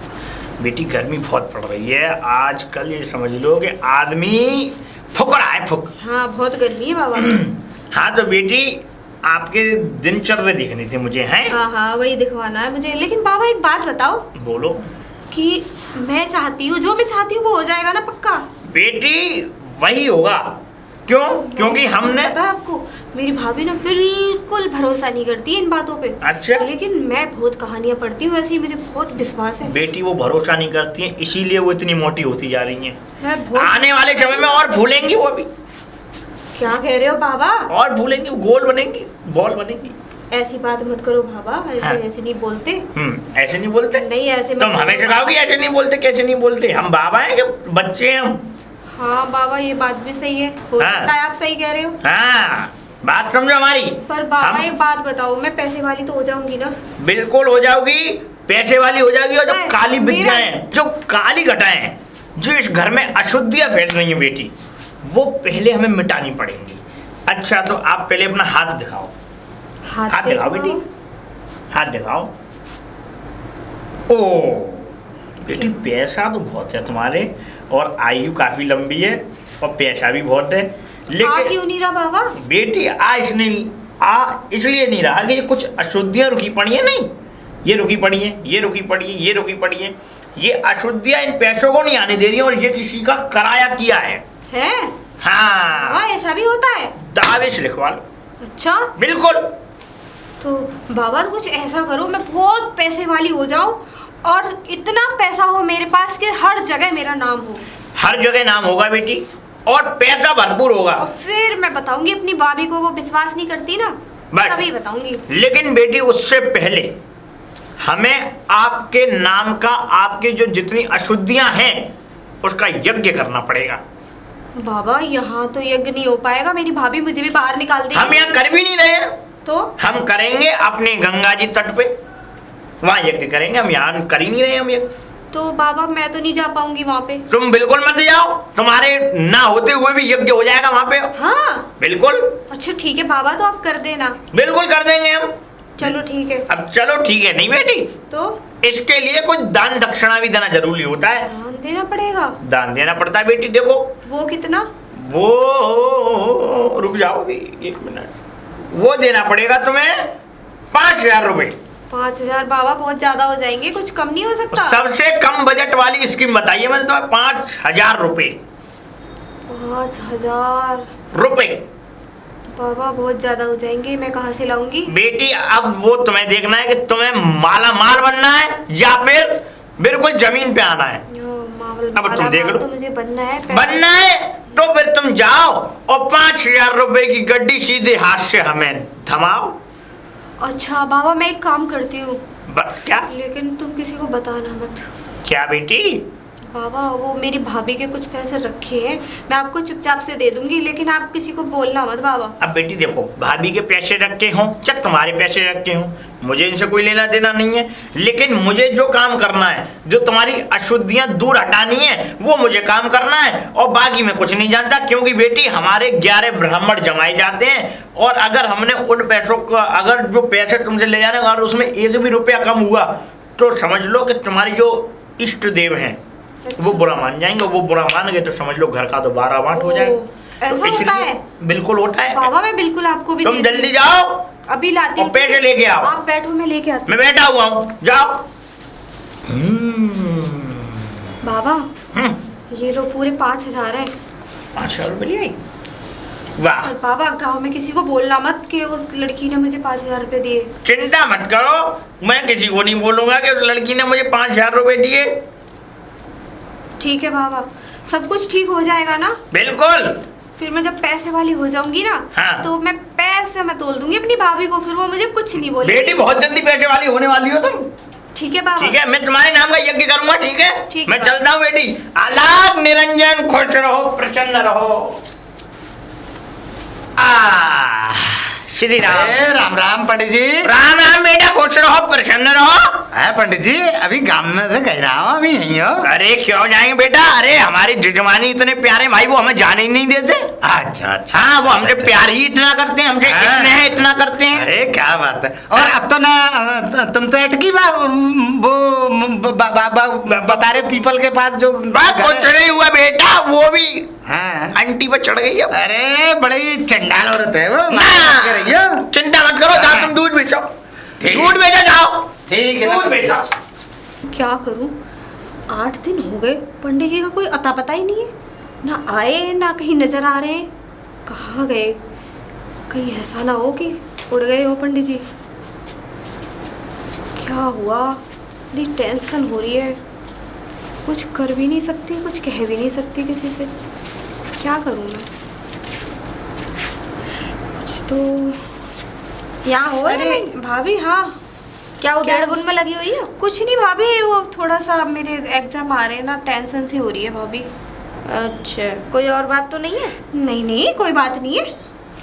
बेटी गर्मी बहुत पड़ रही है आजकल, ये समझ लो कि आदमी फुक रहा है, फुक। हाँ बहुत गर्मी है बाबा। हाँ तो बेटी आपके दिनचर्या दिखनी थी मुझे, हैं? हाँ हाँ वही दिखवाना है मुझे। लेकिन बाबा एक बात बताओ बोलो। कि मैं चाहती हूँ, जो मैं चाहती हूँ वो हो जाएगा ना पक्का? बेटी वही होगा। क्यों? क्योंकि हमने पता है आपको, मेरी भाभी ना बिल्कुल भरोसा नहीं करती इन बातों पे। अच्छा। लेकिन मैं बहुत कहानियां पढ़ती हूँ, ऐसे ही मुझे बहुत विश्वास है। बेटी वो भरोसा नहीं करती है, इसीलिए वो इतनी मोटी होती जा रही हैं। मैं बहुत। आने वाले समय में और भूलेंगी वो भी। क्या कह रहे हो बाबा? और भूलेंगी, गोल बनेंगी, बॉल बनेंगी। ऐसी बात मत करो बाबा, ऐसे हाँ। ऐसे नहीं बोलते। ऐसे नहीं बोलते? नहीं ऐसे मत तुम हमें बोलो। सिखाओगी ऐसे नहीं बोलते, कैसे नहीं बोलते? हम बाबा हैं कि बच्चे हैं हम? हाँ बाबा ये बात भी सही है, हो हाँ। सकता है आप सही कह रहे हो। हाँ बात समझो हमारी। पर बाबा हम- एक बात बताओ, मैं पैसे वाली तो हो जाऊंगी ना? बिल्कुल हो जाओगी, पैसे वाली हो जाएगी। और जो मैं- काली मेरा- विद्याएं, जो काली घटाएं, जो इस घर में अशुद्धियां फैल रही हैं बेटी, वो पहले हमें मिटानी पड़ेंगी। अच्छा तो आप पहले अपना हाथ दिखाओ। हाथ दिखाओ बेटी, हाथ दिखाओ। ओ बेटी पैसा तो बहुत है तुम्हारे, और आयु काफी लंबी है, और पैसा भी बहुत है। आ क्यों नहीं रहा बाबा? बेटी इसलिए नहीं रहा कि ये कुछ अशुद्धियां रुकी पड़ी है। नहीं, ये रुकी पड़ी है, ये रुकी पड़ी है, ये रुकी पड़ी है। ये अशुद्धियां इन पैसों को नहीं आने दे रही, और ये किसी का कराया किया है। हाँ बाबा ऐसा भी होता है? दावे से लिखवा लो। अच्छा बिल्कुल। तो बाबा तो कुछ ऐसा करो, मैं बहुत पैसे वाली हो जाऊं और इतना पैसा हो मेरे पास कि हर जगह मेरा नाम हो। हर जगह नाम होगा बेटी, और पैसा भरपूर होगा। और फिर मैं बताऊंगी अपनी भाभी को, वो विश्वास नहीं करती ना, बस। तभी बताऊंगी। लेकिन बेटी उससे पहले हमें आपके नाम का, आपके जो जितनी अशुद्धियां हैं, उसका यज्ञ करना पड़ेगा। बाबा यहाँ तो यज्ञ नहीं हो पाएगा, मेरी भाभी मुझे भी बाहर निकाल देगी। हम यहाँ कर भी नहीं रहे हैं, तो हम करेंगे अपने गंगा जी तट पे, वहां यज्ञ करेंगे। हम यहाँ कर ही नहीं रहे हम यज्ञ। तो बाबा मैं तो नहीं जा पाऊंगी वहाँ पे। तुम बिल्कुल मत जाओ, तुम्हारे ना होते हुए भी यज्ञ हो जाएगा वहां पे। हाँ बिल्कुल। अच्छा ठीक है बाबा, तो आप कर देना। बिल्कुल कर देंगे हम। चलो ठीक है। अब चलो ठीक है। नहीं बेटी, तो इसके लिए कुछ दान दक्षिणा भी देना जरूरी होता है। दान देना पड़ेगा? दान देना पड़ता है बेटी। देखो वो कितना? वो रुक जाओ भी 1 मिनट। वो देना पड़ेगा तुम्हें 5000 रुपए। 5000 बाबा बहुत ज्यादा हो जाएंगे, कुछ कम नहीं हो सकता? सबसे कम बजट वाली स्कीम बताइए मैंने तुम्हें। 5000 रुपए। 5000 रुपए बाबा बहुत ज्यादा हो जाएंगे, मैं कहाँ से लाऊंगी? बेटी अब वो तुम्हें देखना है कि तुम्हें माला माल बनना है या फिर बिल्कुल जमीन पे आना है। अब तुम देख लो। तो मुझे बनना है। बनना है तो फिर तुम जाओ और 5000 रुपए की गड्डी सीधे हाथ से हमें थमाओ। अच्छा बाबा मैं एक काम करती हूँ, क्या? लेकिन तुम किसी को बताना मत। क्या बेटी? बाबा वो मेरी भाभी के कुछ पैसे रखे हैं, मैं आपको चुपचाप से दे दूंगी, लेकिन आप किसी को बोलना मत बाबा। अब बेटी देखो, भाभी के पैसे रखे हों चाहे तुम्हारे पैसे रखे हों, मुझे इनसे कोई लेना देना नहीं है। लेकिन मुझे जो काम करना है, जो तुम्हारी अशुद्धियां दूर हटानी है, वो मुझे काम करना है। और बाकी मैं कुछ नहीं जानता, क्योंकि बेटी हमारे 11 ब्राह्मण जमाए जाते हैं, और अगर हमने उन पैसों का, अगर जो पैसे तुमसे ले जाने और उसमें 1 भी रुपया कम हुआ, तो समझ लो कि तुम्हारी जो इष्ट देव हैं वो बुरा मान जाएंगे। वो बुरा मान गए तो समझ लो घर का तो 12 बांट हो जाएगा। ऐसा तो होता इसलिए है? बिल्कुल होता है बाबा मैं बिल्कुल आपको भी तुम दे जल्दी दूंगी। जाओ अभी लाती और हूँ। पैसे लेके आओ। आप बैठो मैं लेके आती मैं बैठा हुआ हूँ, जाओ। हूँ। बाबा ये लो पूरे 5,000 है। 5,000 रुपये लिए आई? वाह। और बाबा गांव में किसी को बोलना मत कि उस लड़की ने मुझे 5,000 रुपए दिए। चिंता मत करो, मैं किसी को नहीं बोलूंगा कि उस लड़की ने मुझे 5,000 रुपये दिए। ठीक है बाबा, सब कुछ ठीक हो जाएगा ना? बिल्कुल। फिर मैं जब पैसे वाली हो जाऊंगी ना, हाँ। तो मैं पैसे मैं तोल दूंगी अपनी भाभी को, फिर वो मुझे कुछ नहीं बोलेगी। बेटी बहुत जल्दी पैसे वाली होने वाली हो तुम। ठीक है बाबा। ठीक है, मैं तुम्हारे नाम का यज्ञ करूंगा। ठीक है, ठीक मैं है। चलता हूँ बेटी। आलाप निरंजन, खुश रहो, प्रसन्न रहो। श्री राम। ए, राम राम पंडित जी। राम राम बेटा, खुश रहो, प्रसन्न रहो। है पंडित जी, अभी गांव में से कह रहा हूँ, अभी यहीं हो। अरे क्यों जाएंगे बेटा, अरे हमारे जजमानी इतने प्यारे भाई, वो हमें जाने ही नहीं देते। अच्छा अच्छा। हाँ, वो हमसे अच्छा, प्यार ही इतना करते हैं, हमसे हाँ। इतने हैं, इतना करते हैं। अरे क्या बात है। और अब तो ना तुम तो अटकी वो बता रहे पीपल के पास जो बात कुछ नहीं हुआ बेटा, वो भी हाँ। आंटी पर चढ़ गई अब। अरे बड़ी चंडाल औरत है वो। ना, माफ कर रही हो। चिंता मत करो, जाओ तुम दूध बेचो, दूध बेचो जाओ। ठीक है दूध ना। बेचो। क्या करूं, 8 दिन हो गए पंडित जी का कोई अता पता ही नहीं है, ना आए ना कहीं नजर आ रहे हैं। कहाँ गए? कहीं ऐसा ना हो कि उड़ गए हो पंडित जी। क्या हुआ, बड़ी टेंशन हो रही है। कुछ कर भी नहीं सकती, कुछ कह भी नहीं सकती किसी से। क्या करूं मैं? कुछ तो। यहाँ हो या अरे नहीं? भाभी, हाँ। क्या क्या? उधेड़ बुन में लगी हुई हो? कुछ नहीं भाभी, वो थोड़ा सा मेरे एग्जाम आ रहे हैं ना, टेंशन सी हो रही है भाभी। अच्छा, कोई और बात तो नहीं है? नहीं नहीं, कोई बात नहीं है।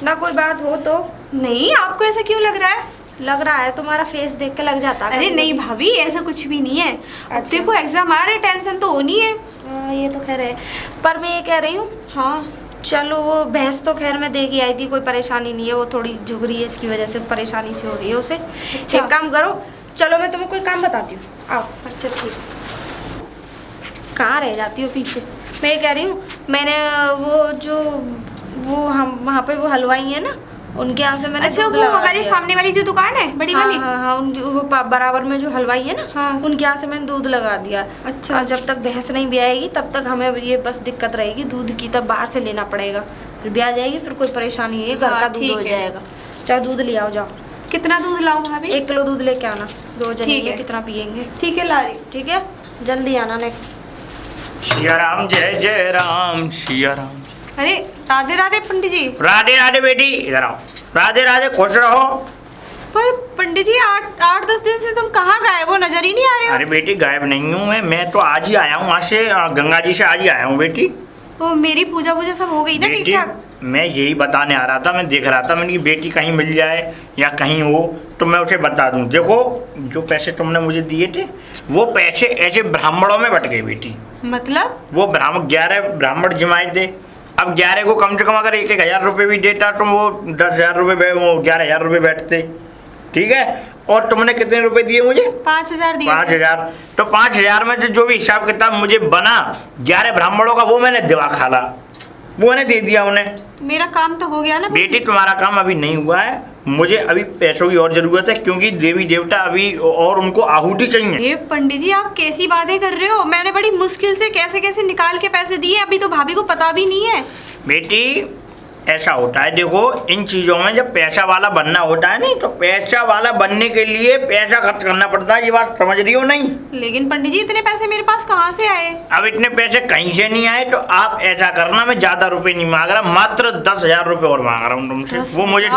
ना कोई बात हो तो? नहीं, आपको ऐसा क्यों लग रहा है? लग रहा है, तुम्हारा फेस देख के लग जाता है। अरे नहीं भाभी, ऐसा कुछ भी नहीं है। अब अच्छा। देखो एग्जाम आ रहे, टेंशन तो होनी है। हाँ, ये तो खैर है, पर मैं ये कह रही हूँ, हाँ। चलो वो भैंस तो खैर मैं दे के आई थी, कोई परेशानी नहीं है, वो थोड़ी झुक रही है, इसकी वजह से परेशानी सी हो रही है उसे। अच्छा। एक काम करो, चलो मैं तुम्हें कोई काम बताती हूँ, आओ। अच्छा ठीक। कहाँ रह जाती हो पीछे? मैं ये कह रही हूँ, मैंने वो हम वहाँ पे वो हलवाई है ना, उनके यहाँ से मैंने अच्छा, दूध वो लगा हमारे दिया। सामने वाली जो दुकान है, बड़ी हाँ वाली। हाँ हाँ, वो बराबर में जो हलवाई है ना, हाँ। उनके यहाँ से मैंने दूध लगा दिया। अच्छा। और जब तक भैंस नहीं ब्याएगी तब तक हमें ये बस दिक्कत रहेगी दूध की, तब बाहर से लेना पड़ेगा। फिर ब्याह जाएगी फिर कोई परेशानी नहीं है, घर हाँ, का दूध ठीक हो है। जाएगा। चाहे दूध ले आओ, जाओ। कितना दूध लाऊं भाभी? 1 किलो दूध लेके आना, 2 जने ठीक हैं, है। कितना पियेंगे? ठीक है, ला रही। ठीक है, जल्दी आना। ने सिया राम, जय जय राम, सिया राम। अरे राधे राधे पंडित जी। राधे राधे बेटी, इधर आओ। राधे राधे, खुश रहो। पर पंडित जी, 8-10 दिन से तुम कहाँ गए, वो नजर ही नहीं आ रहे हो। अरे बेटी, गायब नहीं हूँ मैं तो आज ही आया हूँ, वहाँ से गंगा जी से आज ही आया हूँ बेटी। वो मेरी पूजा वूजा सब हो गई ना ठीक बेटी, ठाक? मैं यही बताने आ रहा था, मैं देख रहा था, मैंने कि बेटी कहीं मिल जाए या कहीं हो तो मैं उसे बता दूं। देखो, जो पैसे तुमने मुझे दिए थे वो पैसे ऐसे ब्राह्मणों में बट गए बेटी। मतलब? वो 11 ब्राह्मण जिमाए थे। अब 11 को कम से कम अगर 1,000 रुपये भी देता तो वो 10,000 रुपये, वो 11,000 रुपये बैठते। ठीक है, और तुमने कितने रुपए दिए मुझे? 5,000 दिए। 5,000। तो 5,000 में से जो भी हिसाब किताब मुझे बना 11 ब्राह्मणों का, वो मैंने दिवा खाला, वो मैंने दे दिया उन्हें। मेरा काम तो हो गया ना बेटी, तुम्हारा काम अभी नहीं हुआ है, मुझे अभी पैसों की और जरूरत है, क्योंकि देवी देवता अभी और उनको आहुति चाहिए। ये पंडित जी, आप कैसी बातें कर रहे हो? मैंने बड़ी मुश्किल से कैसे कैसे निकाल के पैसे दिए, अभी तो भाभी को पता भी नहीं है। बेटी, ऐसा होता है, देखो इन चीजों में जब पैसा वाला बनना होता है नहीं, तो पैसा वाला बनने के लिए पैसा खर्च करना पड़ता है, ये बात समझ रही हो नहीं? लेकिन पंडित जी, इतने पैसे मेरे पास कहाँ से आए? अब इतने पैसे कहीं से नहीं आए, तो आप ऐसा करना, मैं ज्यादा रुपए नहीं मांग रहा, मात्र 10,000 रुपये और मांग रहा हूँ तुमसे, वो मुझे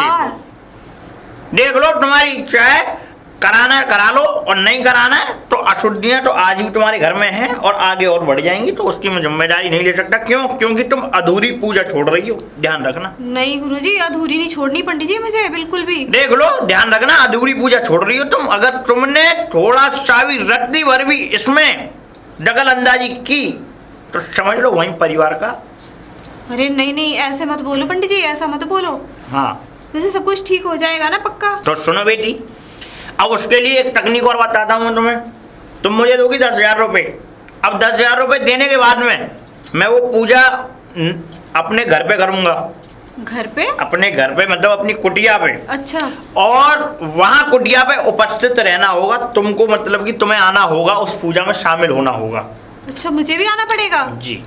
देख लो, तुम्हारी इच्छा है, कराना है करा लो, और नहीं कराना है तो अशुद्धियां तो आज ही तुम्हारे घर में हैं और आगे और बढ़ जाएंगी, तो उसकी मैं जिम्मेदारी नहीं ले सकता। क्यों? क्योंकि तुम अधूरी पूजा छोड़ रही हो, ध्यान रखना। नहीं गुरुजी, अधूरी नहीं छोड़नी पंडित जी मुझे, बिल्कुल भी। देख लो, ध्यान रखना, अधूरी पूजा छोड़ रही हो तुम। अगर तुमने थोड़ा सा भी रत्ती भर भी इसमें दखल अंदाजी की तो समझ लो वहीं परिवार का। अरे नहीं नहीं, ऐसे मत बोलो पंडित जी, ऐसा मत बोलो। हाँ, वैसे सब कुछ ठीक हो जाएगा ना पक्का? तो सुनो बेटी, अब उसके लिए एक तकनीक और बताता हूँ तुम्हें। तुम मुझे दोगी 10,000 रुपये। अब 10,000 रुपये देने के बाद में मैं वो पूजा अपने घर पे करूँगा। घर पे? अपने घर पे मतलब अपनी कुटिया पे। अच्छा। और वहाँ कुटिया पे उपस्थित रहना होगा तुमको, मतलब कि तुम्हें आना होगा, उस पूजा में शामिल होना होगा। अच्छा, मुझे भी आना पड़ेगा? जी।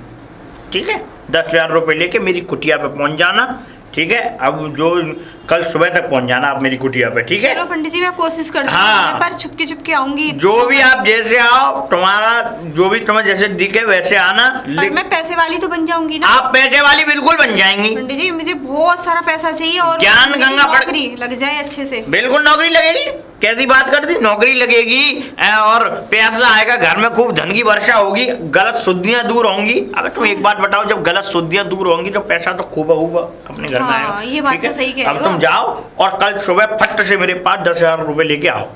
ठीक है, 10,000 रुपये लेके मेरी कुटिया पे पहुंच जाना, ठीक है। अब जो कल सुबह तक पहुंच जाना आप मेरी कुटिया पे, ठीक है। चलो पंडित जी मैं कोशिश करती हूँ, हाँ। पर छुपके छुपके आऊंगी। जो भी आप जैसे आओ, तुम्हारा जो भी तुम्हें जैसे दिखे वैसे आना। पर मैं पैसे वाली तो बन जाऊंगी ना? आप पैसे वाली बिल्कुल बन जाएंगी पंडित जी मुझे बहुत सारा पैसा चाहिए और ज्ञान मेरी गंगा पड़- नौकरी लग जाए अच्छे से। बिल्कुल नौकरी लगेगी। कैसी बात करती, नौकरी लगेगी और पैसा आएगा, घर में खूब धन की वर्षा होगी, गलत शुद्धियां दूर होंगी। अगर तुम एक बात बताओ, जब गलत शुद्धियां दूर होंगी तो पैसा तो खूब होगा अपने घर में हाँ, आएगा। ये बात ठीक है? तो सही कह रहे अब हो। तुम जाओ और कल सुबह फट से मेरे पास 10,000 रुपए लेके आओ।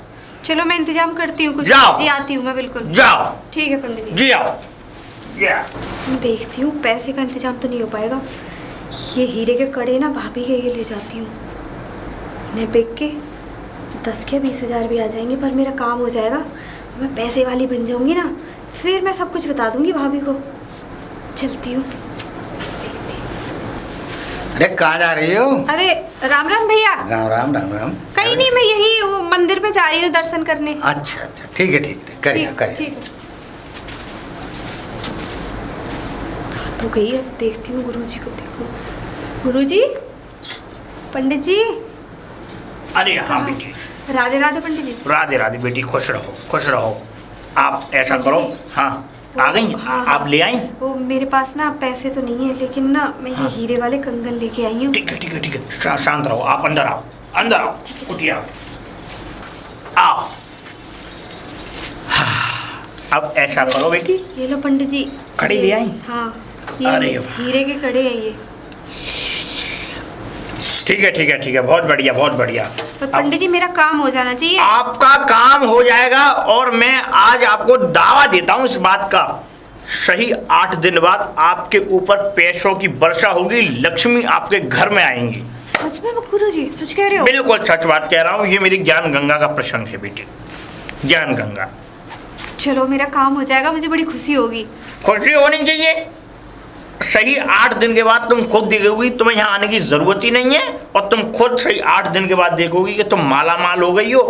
चलो मैं इंतजाम करती हूँ कुछ। जाओ। जी आती हूँ मैं बिल्कुल। जाओ ठीक है पंडित जी। जी आओ। देखती हूँ पैसे का इंतजाम तो नहीं हो पाएगा। ये हीरे के कड़े ना भाभी के ये ले जाती हूँ, इन्हें बेच के 10 के 20,000 भी आ जाएंगे, पर मेरा काम हो जाएगा। मैं पैसे वाली बन जाऊंगी ना, फिर मैं सब कुछ बता दूंगी भाभी को। चलती हूँ। अरे कहाँ जा रही हो? अरे राम राम भैया। राम राम राम राम। कहीं नहीं, मैं यही वो मंदिर पे जा रही हूँ दर्शन करने। अच्छा अच्छा, ठीक है ठीक है, करिए करिए। ठीक है। तो गई है, देखती हूँ गुरुजी को। देखो गुरुजी, पंडित जी। अरे हाँ बेटी, राधे राधे पंडित जी। राधे राधे बेटी, खुश रहो खुश रहो। आप ऐसा करो, हाँ आ गई, हाँ, आप ले आई? वो मेरे पास ना पैसे तो नहीं है, लेकिन ना मैं ये हीरे वाले कंगन लेके आई हूँ। ठीक है ठीक है ठीक है, शांत रहो, आप अंदर आओ, अंदर आओ, उठिए आओ। हाँ, अब ऐसा करो बेटी, ये लो पंडित जी। कड़ी ले आई? हाँ, ये अरे वाह। हीरे के कड़े हैं ये। ठीक है ठीक है ठीक है, बहुत बढ़िया बहुत बढ़िया। तो पंडित जी मेरा काम हो जाना चाहिए। आपका काम हो जाएगा और मैं आज आपको दावा देता हूं इस बात का, सही 8 दिन बाद आपके ऊपर पैसों की वर्षा होगी, लक्ष्मी आपके घर में आएंगी। सच में गुरुजी सच कह रहे हो? बिल्कुल सच बात कह रहा हूँ, ये मेरी ज्ञान गंगा का प्रसंग है बेटे, ज्ञान गंगा। चलो मेरा काम हो जाएगा, मुझे बड़ी खुशी होगी। खुशी होनी चाहिए। सही 8 दिन के बाद तुम खुद देखोगी, तुम्हें यहाँ आने की जरूरत ही नहीं है, और तुम खुद सही 8 दिन के बाद देखोगी कि तुम माला माल हो गई हो।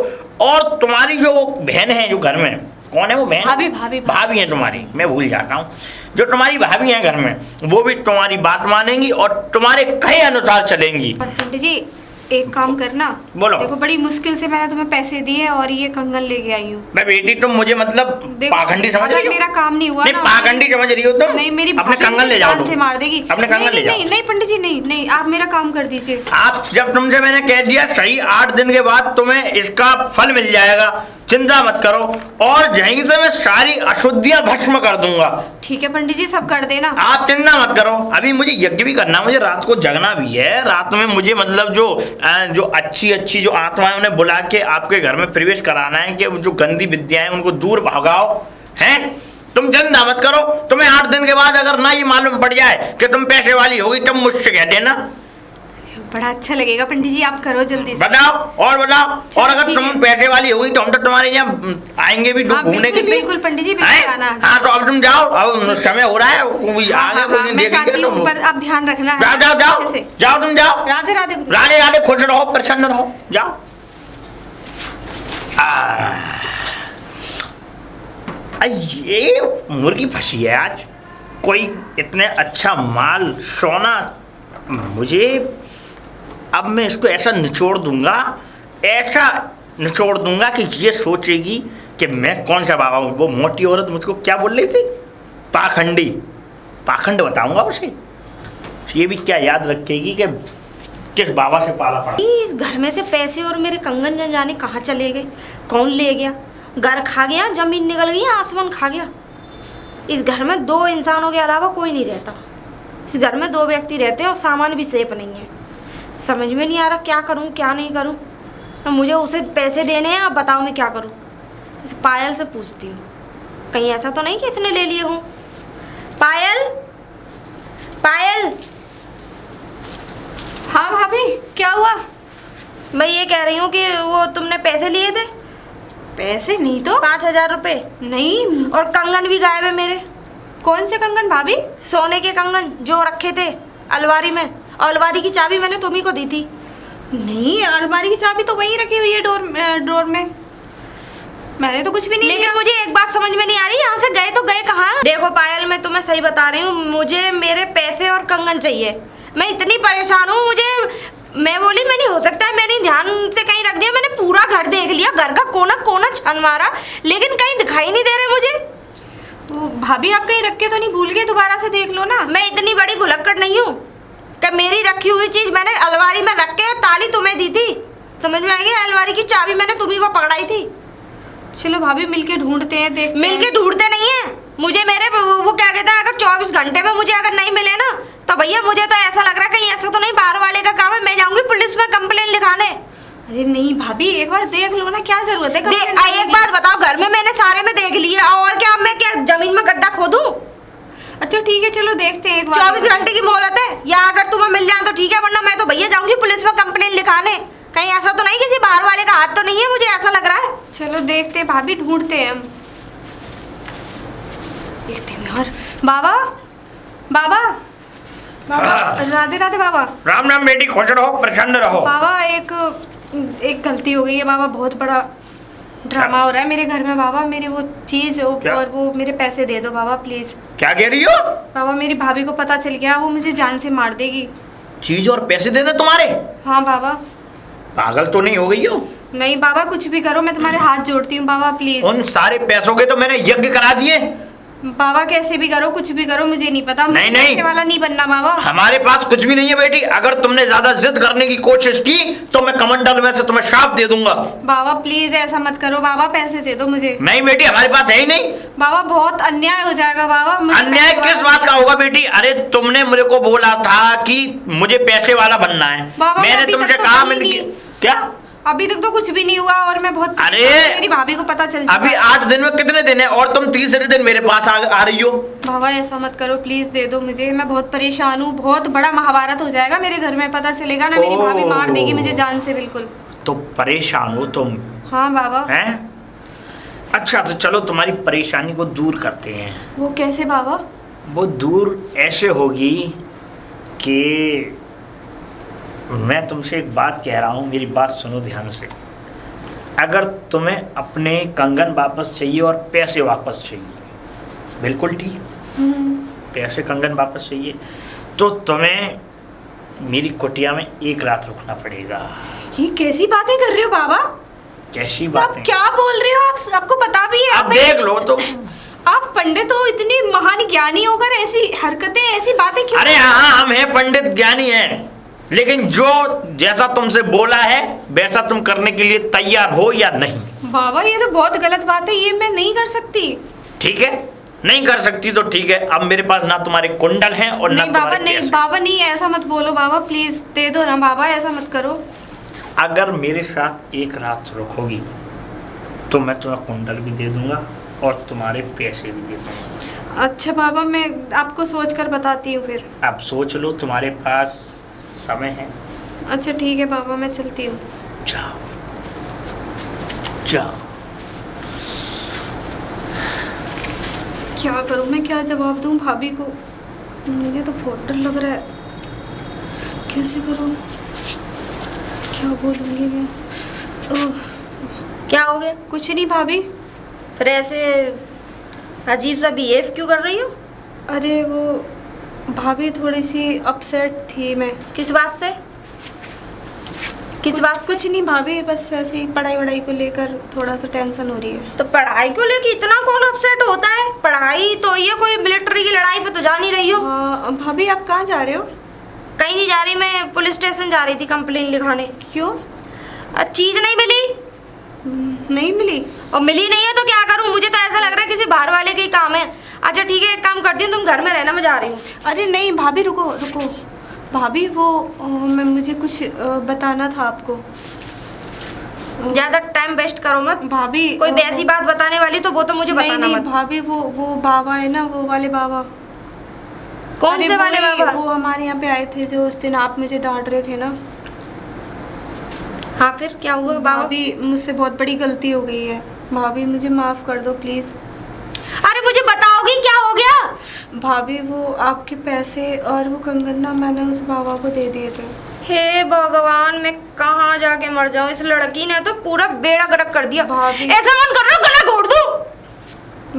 और तुम्हारी जो बहन है जो घर में, कौन है वो बहन? भाभी भाभी भाभी है तुम्हारी, मैं भूल जाता हूँ। जो तुम्हारी भाभी है घर में, वो भी तुम्हारी बात मानेंगी और तुम्हारे कहे अनुसार चलेंगी। पर पंडित जी एक काम करना, बोलो। देखो बड़ी मुश्किल से मैंने तुम्हें पैसे दिए और ये कंगन लेके आई हूँ। मैं बेटी, तुम मुझे मतलब देखो, पाखंडी समझ अगर रही हो? मेरा काम नहीं हुआ नहीं, ना, पाखंडी समझ रही हो तुम? नहीं मेरी अपने भाभी कंगन ले मुझे जाओ जान से तुम। मार देगी। अपने कंगन ले जाओ। नहीं नहीं पंडित जी, नहीं नहीं, आप मेरा काम कर दीजिए। आप जब तुमसे मैंने कह दिया सही 8 दिन के बाद तुम्हें इसका फल मिल जाएगा, चिंता मत करो, और यहीं से मैं सारी अशुद्धियां भस्म कर दूंगा। ठीक है पंडित जी, सब कर देना। आप चिंता मत करो। अभी मुझे यज्ञ भी करना, मुझे रात को जगना भी है। रात में मुझे मतलब जो अच्छी अच्छी जो आत्माएं, उन्हें बुला के आपके घर में प्रवेश कराना है, कि जो गंदी विद्याएं उनको दूर भगाओ। हैं, तुम चिंता मत करो। तुम्हें 8 दिन के बाद अगर ना ये मालूम पड़ जाए कि तुम पैसे वाली होगी, तब मुझसे कह देना। बड़ा अच्छा लगेगा पंडित जी, आप करो जल्दी से। बताओ और बताओ। चलो, और अगर ठीक तुम है। पैसे वाली होगी तो हम तो तुम्हारे यहाँ आएंगे भी हाँ, घूमने के बिल्कुल, लिए। बिल्कुल पंडित जी, बिल्कुल हैं? आना। हाँ तो अब तुम जाओ, अब समय हो रहा है, कोई हाँ, आगे हाँ, कोई हाँ, दिन मैं देखेंगे चाहती हूँ, तो पर आप ध्यान रखना है। जाओ जाओ जाओ अच्छे से। जाओ, तुम जाओ। राधे राधे। राधे राधे, खुश रहो, प्रसन्न रहो, जाओ। ये मुर्गी फंसी है आज। कोई इतने अच्छा माल सोना, मुझे अब मैं इसको ऐसा निचोड़ दूंगा, ऐसा निचोड़ दूंगा कि ये सोचेगी कि मैं कौन सा बाबा हूँ। वो मोटी औरत मुझको क्या बोल रही थी? पाखंडी, पाखंड बताऊंगा उसे। ये भी क्या याद रखेगी कि किस बाबा से पाला पड़ा। इस घर में से पैसे और मेरे कंगन जन जाने कहाँ चले गए, कौन ले गया? घर खा गया, जमीन निकल गई, आसमान खा गया। इस घर में 2 इंसानों के अलावा कोई नहीं रहता। इस घर में 2 व्यक्ति रहते हैं और सामान भी सेफ नहीं है। समझ में नहीं आ रहा क्या करूं क्या नहीं करूं। तो मुझे उसे पैसे देने हैं, अब बताओ मैं क्या करूं। पायल से पूछती हूँ, कहीं ऐसा तो नहीं कि इसने ले लिए हों। पायल, पायल। हाँ भाभी, क्या हुआ? मैं ये कह रही हूँ कि वो तुमने पैसे लिए थे? पैसे नहीं तो। 5,000 रुपये। नहीं। और कंगन भी गायब है मेरे। कौन से कंगन भाभी? सोने के कंगन जो रखे थे अलमारी में, और अलमारी की चाबी मैंने तुम्ही को दी थी। नहीं, अलमारी की चाबी तो वहीं रखी हुई है ड्रॉर में। मैंने तो कुछ भी नहीं लेकिन लिया। मुझे एक बात समझ में नहीं आ रही, यहाँ से गए तो गए कहाँ? देखो पायल, मैं तुम्हें सही बता रही हूँ, मुझे मेरे पैसे और कंगन चाहिए। मैं इतनी परेशान हूँ, मैं बोली मैं नहीं हो सकता है, मैंने ध्यान से कहीं रख दिया, मैंने पूरा घर देख लिया, घर का कोना कोना छान मारा, लेकिन कहीं दिखाई नहीं दे रहे मुझे। वो भाभी आप कहीं रख के तो नहीं भूल गए? दोबारा से देख लो ना। मैं इतनी बड़ी भुलक्कड़ नहीं हूँ कि मेरी रखी हुई चीज मैंने अलमारी में रख के ताली तुम्हें दी थी, समझ में आ गया? अलमारी की चाबी मैंने तुम्ही को पकड़ाई थी। चलो भाभी मिलके ढूंढते हैं, देखते हैं। मिलके ढूंढते नहीं है, मुझे मेरे वो क्या कहते हैं, अगर 24 घंटे में मुझे अगर नहीं मिले ना, तो भैया मुझे तो ऐसा लग रहा है कहीं ऐसा तो नहीं बाहर वाले का काम है, मैं जाऊंगी पुलिस में कंप्लेन लिखाने। अरे नहीं भाभी, एक बार देख लो ना, क्या जरूरत है एक बात बताओ, घर में मैंने सारे में देख लिया, और क्या मैं क्या जमीन में गड्ढा खोदूं? अच्छा ठीक है, चलो देखते हैं एक बार। 24 घंटे की मोहलत है, या अगर तुम्हें मिल जाए तो ठीक है, वरना मैं तो भैया जाऊंगी पुलिस में कंप्लेन लिखाने। कहीं ऐसा तो नहीं किसी बाहर वाले का हाथ तो नहीं है, मुझे ऐसा लग रहा है। चलो देखते हैं भाभी, ढूंढते हैं हम। देखते हैं यार। बाबा बाबा बाबा, राधे राधे बाबा। राम राम बेटी, खुश रहो, प्रसन्न रहो। बाबा एक गलती हो गई है बाबा, बहुत बड़ा ड्रामा हो रहा है मेरे घर में बाबा। मेरी वो चीज और वो मेरे पैसे दे दो बाबा प्लीज। क्या कह रही हो? बाबा मेरी भाभी को पता चल गया, वो मुझे जान से मार देगी। चीज और पैसे दे दे तुम्हारे? हाँ बाबा। पागल तो नहीं हो गई हो? नहीं बाबा, कुछ भी करो, मैं तुम्हारे हाथ जोड़ती हूँ बाबा प्लीज। उन सारे पैसों के तो मैंने यज्ञ करा दिए। बाबा कैसे भी करो, कुछ भी करो, मुझे नहीं पता। नहीं, मुझे नहीं। पैसे वाला नहीं बनना बाबा। हमारे पास कुछ भी नहीं है बेटी, अगर तुमने ज्यादा जिद करने की कोशिश की तो मैं कमंडल में से तुम्हें श्राप दे दूंगा। बाबा प्लीज ऐसा मत करो बाबा, पैसे दे दो मुझे। नहीं बेटी, हमारे पास है ही नहीं। बाबा बहुत अन्याय हो जाएगा बाबा। मुझे अन्याय पैसे किस वाला- बात का होगा बेटी? अरे तुमने मुझे को बोला था कि मुझे पैसे वाला बनना है, बाबा, मैंने अभी तुमसे तक तो कहा बनी मैंने नहीं। क्या? अभी तक तो कुछ भी नहीं हुआ और मैं बहुत अरे! मेरी भाभी को पता चल अभी 8 दिन में कितने दिन है, और तुम तीसरे दिन मेरे पास आ रही हो। बाबा ऐसा मत करो प्लीज, दे दो मुझे, मैं बहुत परेशान हूँ। बहुत बड़ा महाभारत हो जाएगा मेरे घर में, पता चलेगा ना, मेरी भाभी मार देगी मुझे जान से बिल्कुल। तो परेशान हो तुम? हाँ बाबा। हैं? अच्छा तो चलो तुम्हारी परेशानी को दूर करते हैं। वो कैसे बाबा? वो दूर ऐसे होगी कि मैं तुमसे एक बात कह रहा हूँ, मेरी बात सुनो ध्यान से। अगर तुम्हें अपने कंगन वापस चाहिए और पैसे वापस चाहिए, बिल्कुल ठीक, पैसे कंगन वापस चाहिए, तो तुम्हें मेरी कुटिया में 1 रात रुकना पड़ेगा। ये कैसी बातें कर रहे हो बाबा? कैसी आप बात? क्या बोल रहे हो? आप आपको पता भी है? अब देख लो तो। आप पंडित हो, इतनी महान ज्ञानी होकर ऐसी हरकतें, ऐसी बातें क्यों? अरे हाँ, हम हैं पंडित ज्ञानी हैं, लेकिन जो जैसा तुमसे बोला है वैसा तुम करने के लिए तैयार हो या नहीं? बाबा ये तो बहुत गलत बात है, ये मैं नहीं कर सकती। ठीक है, नहीं कर सकती तो ठीक है। अब मेरे पास ना तुम्हारे कुंडल हैं और ना नहीं बाबा, तुम्हारे नहीं पैसे। बाबा, नहीं ऐसा मत बोलो बाबा, प्लीज दे दो ना बाबा, ऐसा मत करो। अगर मेरे साथ 1 रात रुकोगी तो मैं तुम्हें कुंडल भी दे दूंगा और तुम्हारे पैसे भी दे दूंगा। अच्छा बाबा, मैं आपको सोच कर बताती हूँ फिर। अब सोच लो, तुम्हारे पास समय है। अच्छा ठीक है बाबा, मैं चलती हूँ। जाओ जाओ। क्या करूँ मैं, क्या जवाब दूँ भाभी को? मुझे तो बहुत डर लग रहा है, कैसे करूँ, क्या बोलूँगी मैं? ओह, क्या हो गया? कुछ नहीं भाभी। फिर ऐसे अजीब सा बिहेव क्यों कर रही हो? अरे वो भाभी थोड़ी सी अपसेट थी मैं। किस बात से? किस बात से? कुछ नहीं भाभी, बस ऐसे ही पढ़ाई वढ़ाई को लेकर थोड़ा सा टेंशन हो रही है। तो पढ़ाई को लेके इतना कौन अपसेट होता है? पढ़ाई तो ये कोई मिलिट्री की लड़ाई पे तो जा नहीं रही हो। हाँ भाभी, आप कहाँ जा रहे हो? कहीं नहीं जा रही, मैं पुलिस स्टेशन जा रही थी कंप्लेन लिखाने। क्यों? चीज नहीं मिली। नहीं मिली? और मिली नहीं है तो क्या करूं? मुझे तो ऐसा लग रहा है किसी बाहर वाले के ही काम है। अच्छा ठीक है, एक काम करती हूँ, तुम घर में रहना, मैं जा रही हूँ। अरे नहीं भाभी, रुको रुको भाभी, वो मैं मुझे कुछ बताना था आपको। ज्यादा टाइम वेस्ट करो मत भाभी। कोई वैसी बात बताने वाली तो वो तो मुझे नहीं बताना नहीं मत। भाभी, वो बाबा है ना, वो वाले बाबा। कौन अरे से वाले वही, बाबा? वो हमारे यहाँ पे आए थे जो उस दिन आप मुझे डांट रहे थे ना। हाँ फिर क्या हुआ बाबा? भाभी मुझसे बहुत बड़ी गलती हो गई है, भाभी मुझे माफ कर दो प्लीज। अरे मुझे बताओगी क्या हो गया? भाभी वो आपके पैसे और वो कंगन ना मैंने उस बाबा को दे दिए थे। हे भगवान, मैं कहाँ जाके मर जाऊँ। इस लड़की ने तो पूरा बेड़ा गर्क कर दिया। भाभी। ऐसा मत करो, घोट दूं?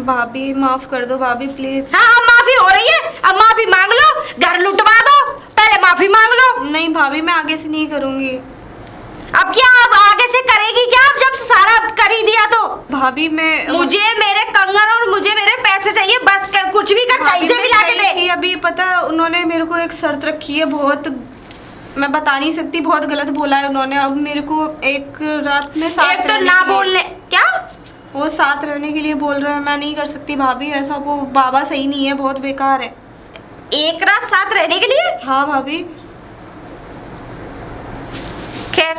भाभी माफ कर दो भाभी प्लीज। हाँ अब माफी हो रही है, अब माफी मांग लो, घर लुटवा दो, पहले माफी मांग लो। नहीं भाभी मैं आगे से नहीं करूंगी। अब क्या, अब आगे से करेगी क्या? अब जब सारा कर ही दिया तो। भाभी मैं मुझे मेरे कंगन और मुझे मेरे पैसे चाहिए, बस कुछ भी कर, भाभी, चाहिए भी मैं लाके गई दे। थी अभी, पता है उन्होंने मेरे को एक शर्त रखी है, बहुत मैं बता नहीं सकती, बहुत गलत बोला है उन्होंने। अब मेरे को एक रात में साथ एक तो रहने ना के लिए- बोलने क्या, वो साथ रहने के लिए बोल रहे हैं, मैं नहीं कर सकती भाभी ऐसा, वो बाबा सही नहीं है, बहुत बेकार है। एक रात साथ रहने के लिए? हाँ भाभी। खैर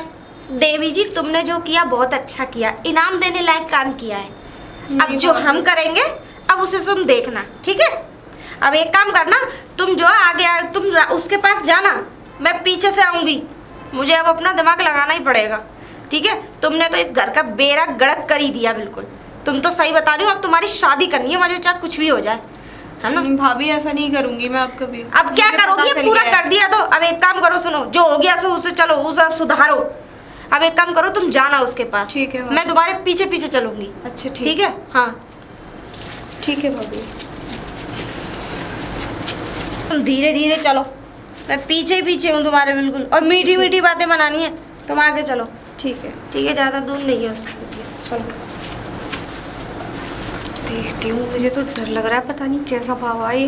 देवी जी, तुमने जो किया बहुत अच्छा किया, इनाम देने लायक काम किया है। अब नहीं जो भाभी। हम करेंगे अब उसे तुम देखना, ठीक है? अब एक काम करना, तुम जो तुम उसके पास जाना, मैं पीछे से आऊंगी, मुझे अब अपना दिमाग लगाना ही पड़ेगा, ठीक है? तुमने तो इस घर का बेड़ा गड़क कर ही दिया बिल्कुल। तुम तो सही बता रही हो, अब तुम्हारी शादी करनी है मुझे, चाहे कुछ भी हो जाए, है ना? नहीं भाभी ऐसा नहीं करूंगी मैं अब कभी। अब क्या मुझे पता करोगी? चल पूरा गया है। कर दिया तो अब एक काम करो, सुनो, जो हो गया सो उसे चलो, उसे अब सुधारो। अब एक काम करो, तुम जाना उसके पास, ठीक है, मैं तुम्हारे पीछे पीछे चलूंगी। अच्छा ठीक है? हाँ ठीक है भाभी। तुम धीरे धीरे चलो, मैं पीछे पीछे हूँ तुम्हारे बिल्कुल, और मीठी मीठी बातें बनानी है, तुम आगे चलो, ठीक है ठीक है? ज़्यादा दूर नहीं है उससे, चलो। देखती हूँ, मुझे तो डर लग रहा है, पता नहीं कैसा बाबा है ये।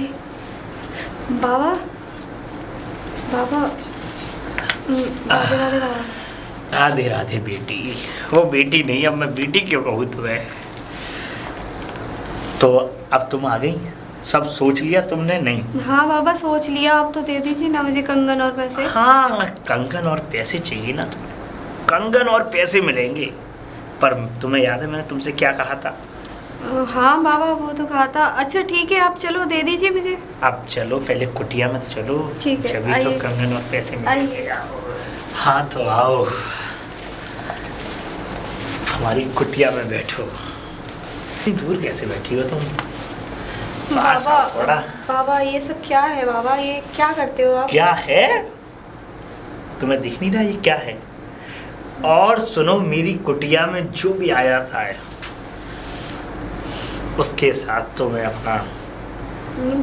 बाबा बाबा राधे राधे बाबा। राधे राधे बेटी। वो बेटी नहीं, अब मैं बेटी क्यों कहूँ तुम्हें? तो अब तुम आ गई, सब सोच लिया तुमने? नहीं। हाँ बाबा सोच लिया, आप तो दे दीजिए ना मुझे कंगन और पैसे। हाँ, कंगन और पैसे चाहिए ना तुम्हें? कंगन और पैसे मिलेंगे, पर तुम्हें याद है मैंने तुमसे क्या कहा था? हाँ बाबा वो तो कहा था। अच्छा ठीक है, आप चलो दे दीजिए मुझे। अब चलो, पहले कुटिया में तो चलो, ठीक है, जभी तो आइए। कंगन और पैसे आइए। मिलेंगे। हाँ तो आओ, हमारी कुटिया में बैठो। इतनी दूर कैसे बैठी हो तुम? पास बाबा आओ थोड़ा। बाबा ये सब क्या है बाबा, ये क्या करते हो आप? क्या है? तुम्हें दिख नहीं रहा ये क्या है? और सुनो, मेरी कुटिया में जो भी आ जाता है उसके साथ तो मैं अपना।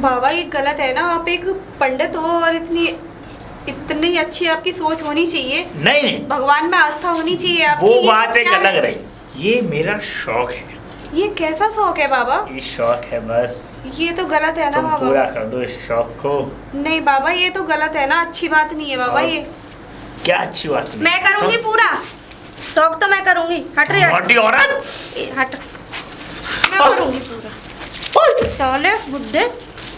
बाबा ये गलत है ना, आप एक पंडित हो और इतनी अच्छी आपकी सोच होनी चाहिए, नहीं नहीं, भगवान में आस्था होनी चाहिए आपकी। वो ये सब बात एक क्या अलग है? रही। ये मेरा शौक है, ये कैसा शौक है बाबा? ये शौक है बस। ये तो गलत है ना तुम बाबा। पूरा कर दो इस शौक को। नहीं बाबा ये तो गलत है ना, अच्छी बात नहीं है बाबा। और ये क्या अच्छी बात नहीं? मैं करूंगी पूरा शौक, तो मैं करूंगी। हट रही, मोटी औरत। हट, मैं करूंगी पूरा। साले बुड्ढे,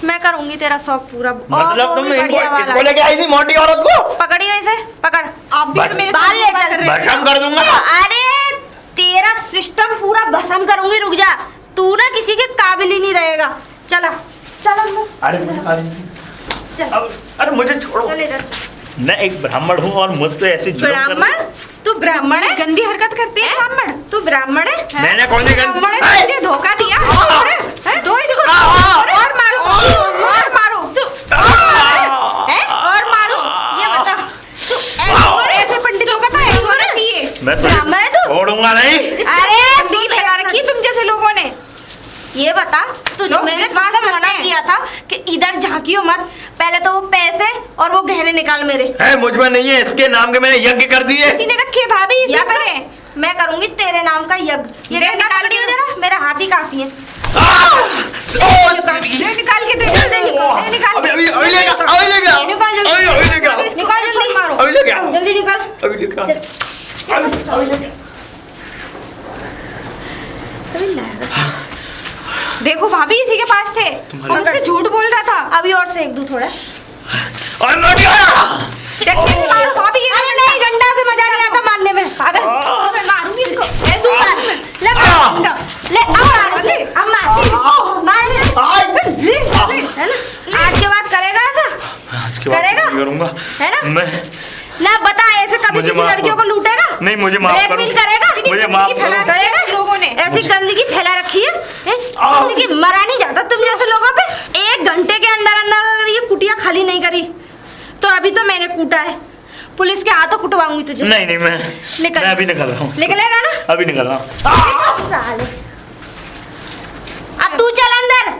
मैं करूंगी तेरा शौक पूरा। मतलब वो तुम भी बढ़िया इनको वाला। किसको लेके आई थी, मोटी औरत को? पकड़िए इसे, पकड़। आप भी बस- तो मेरे बाल साथ ले धोखा चल। कर रहे थे। भस्म कर दूंगा। अरे तेरा सिस्टम पूरा भस्म करूंगी, रुक जा। तू ना किसी के काबिल ही नहीं रहेगा। चला चल अंदर, अरे चल अरे मुझे छोड़ो। चल इधर चल। मैं एक ब्राह्मण हूँ और मुझ पे ऐसी जुल्म कर ब्राह्मण? तू ब्राह्मण है? गंदी हरकत करती है ब्राह्मण। तू ब्राह्मण है? मैंने कौन सी गंदी- ब्राह्मण ऐ! है, तुझे धोखा दिया। हैं? दो इसको और मारो, और मारो तू, हैं? और मारो। ये बता, तू ऐसे पंडितों का तो ऐसा होना चाहिए। मैं ब्राह्मण है तू? छोड़ूंगा नहीं। अरे जिंदगी फैला रखी है तुम जैसे लोगों ने। ये बता, तुझे लोग मैंने विश्वास तुझसे मना करते हैं। किया था कि इधर झांकियो मत, पहले तो वो पैसे और वो गहने निकाल मेरे। है मुझ में नहीं है, इसके नाम के मैंने यज्ञ कर दिए। किसी ने रखे भाभी इसे यज्ञ? पहले। मैं करूंगी तेरे नाम का यज्ञ। ये दे डंडा निकाल पकड़ी के हो जरा, मेरा हाथ ही काफी है। दे निकाल के दे, दे निकाल अभी के। अभी अभी लेगा, अभी लेगा, निकाल जल्दी। अभी अभी लेगा, निकाल जल्दी, मारो अभी लेगा, जल्दी निकाल। अभी लेगा, अभी लेगा। अभी लाएगा। देखो भाभी इसी के पास थे, तुम्हारे- हम उससे झूठ बोल रहा था। अभी और सेक दूं थोड़ा। और मैं क्या? डंडे से मारो भाभी, ये अरे नहीं, डंडा से मजा नहीं आता मारने में, पागल। मैं मारूंगी इसको। ए, तू मार। ले मार डंडा। ले अब मार इसे, अब मार ले, है ना? आज के बाद करेगा ऐसा? आज के बाद करेगा? नहीं करूंगा। है ना? मैं ना बता, ऐसे कभी मुझे किसी माफ लड़कियों करो। को लूटेगा? नहीं, मुझे माफ करो। ब्लैकमेल करेगा? मुझे माफ गंदगी फैला करो। करेगा लोगों ने। ऐसी गंदगी फैला रखी है, गंदगी मरा नहीं जाता तुम जैसे लोगों पे। 1 घंटे के अंदर अंदर अगर ये कुटिया खाली नहीं करी तो अभी तो मैंने कूटा है, पुलिस के हाथों कुटवाऊंगी तुझे। नहीं नहीं, निकल। मैं अभी निकल रहा हूँ। निकलेगा ना? अभी निकल रहा हूँ। साले अब तू चल अंदर।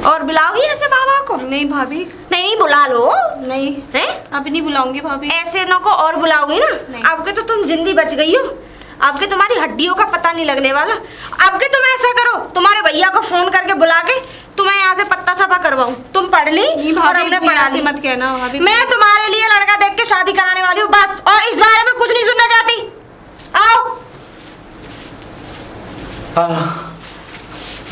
और बुलाओगी ऐसे बाबा को? नहीं भाभी, नहीं नहीं बुला लो। नहीं हैं? अभी नहीं बुलाऊंगी भाभी। ऐसे न को और बुलाओगी ना, नहीं। आपके तो तुम जिंदी बच गई हो, आपके तुम्हारी हड्डियों का पता नहीं लगने वाला। आपके तुम ऐसा करो, तुम्हारे भैया को फोन करके बुला के तुम्हें यहाँ से पत्ता सफा करवाऊं। तुम पढ़ ली नहीं और भाभी, हमने इतनी पढ़ा ऐसे ली। मत कहना भाभी। मैं तुम्हारे लिए लड़का देख के शादी कराने वाली हूँ बस, और इस बारे में कुछ नहीं सुनना चाहती। आओ।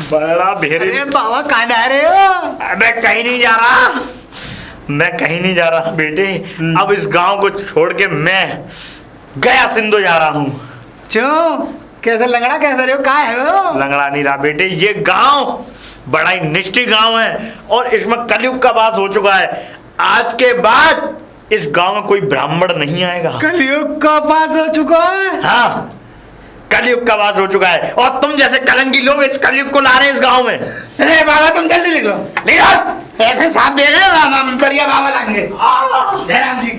बड़ा भेरे। अरे बाबा कहाँ जा रहे हो? मैं कहीं नहीं जा रहा, मैं कहीं नहीं जा रहा बेटे। अब इस गांव को छोड़ के मैं गया सिंधु जा रहा हूँ। क्यों? कैसे लंगड़ा कैसे रहे हो? कहाँ है वो? लंगड़ा नहीं रहा बेटे, ये गांव बड़ा ही निष्ठी गांव है और इसमें कलयुग का वास हो चुका है। आज के बाद इस गांव में कोई ब्राह्मण नहीं आएगा। कलयुग का पास हो चुका है। हाँ, कलयुग का वास हो चुका है और तुम जैसे कलंकी लोग इस कलयुग को ला रहे हैं इस गांव में। अरे बाबा तुम जल्दी निकलो, ऐसे साथ दे रहे हो, हम बढ़िया बाबा लाएंगे। जयराम जी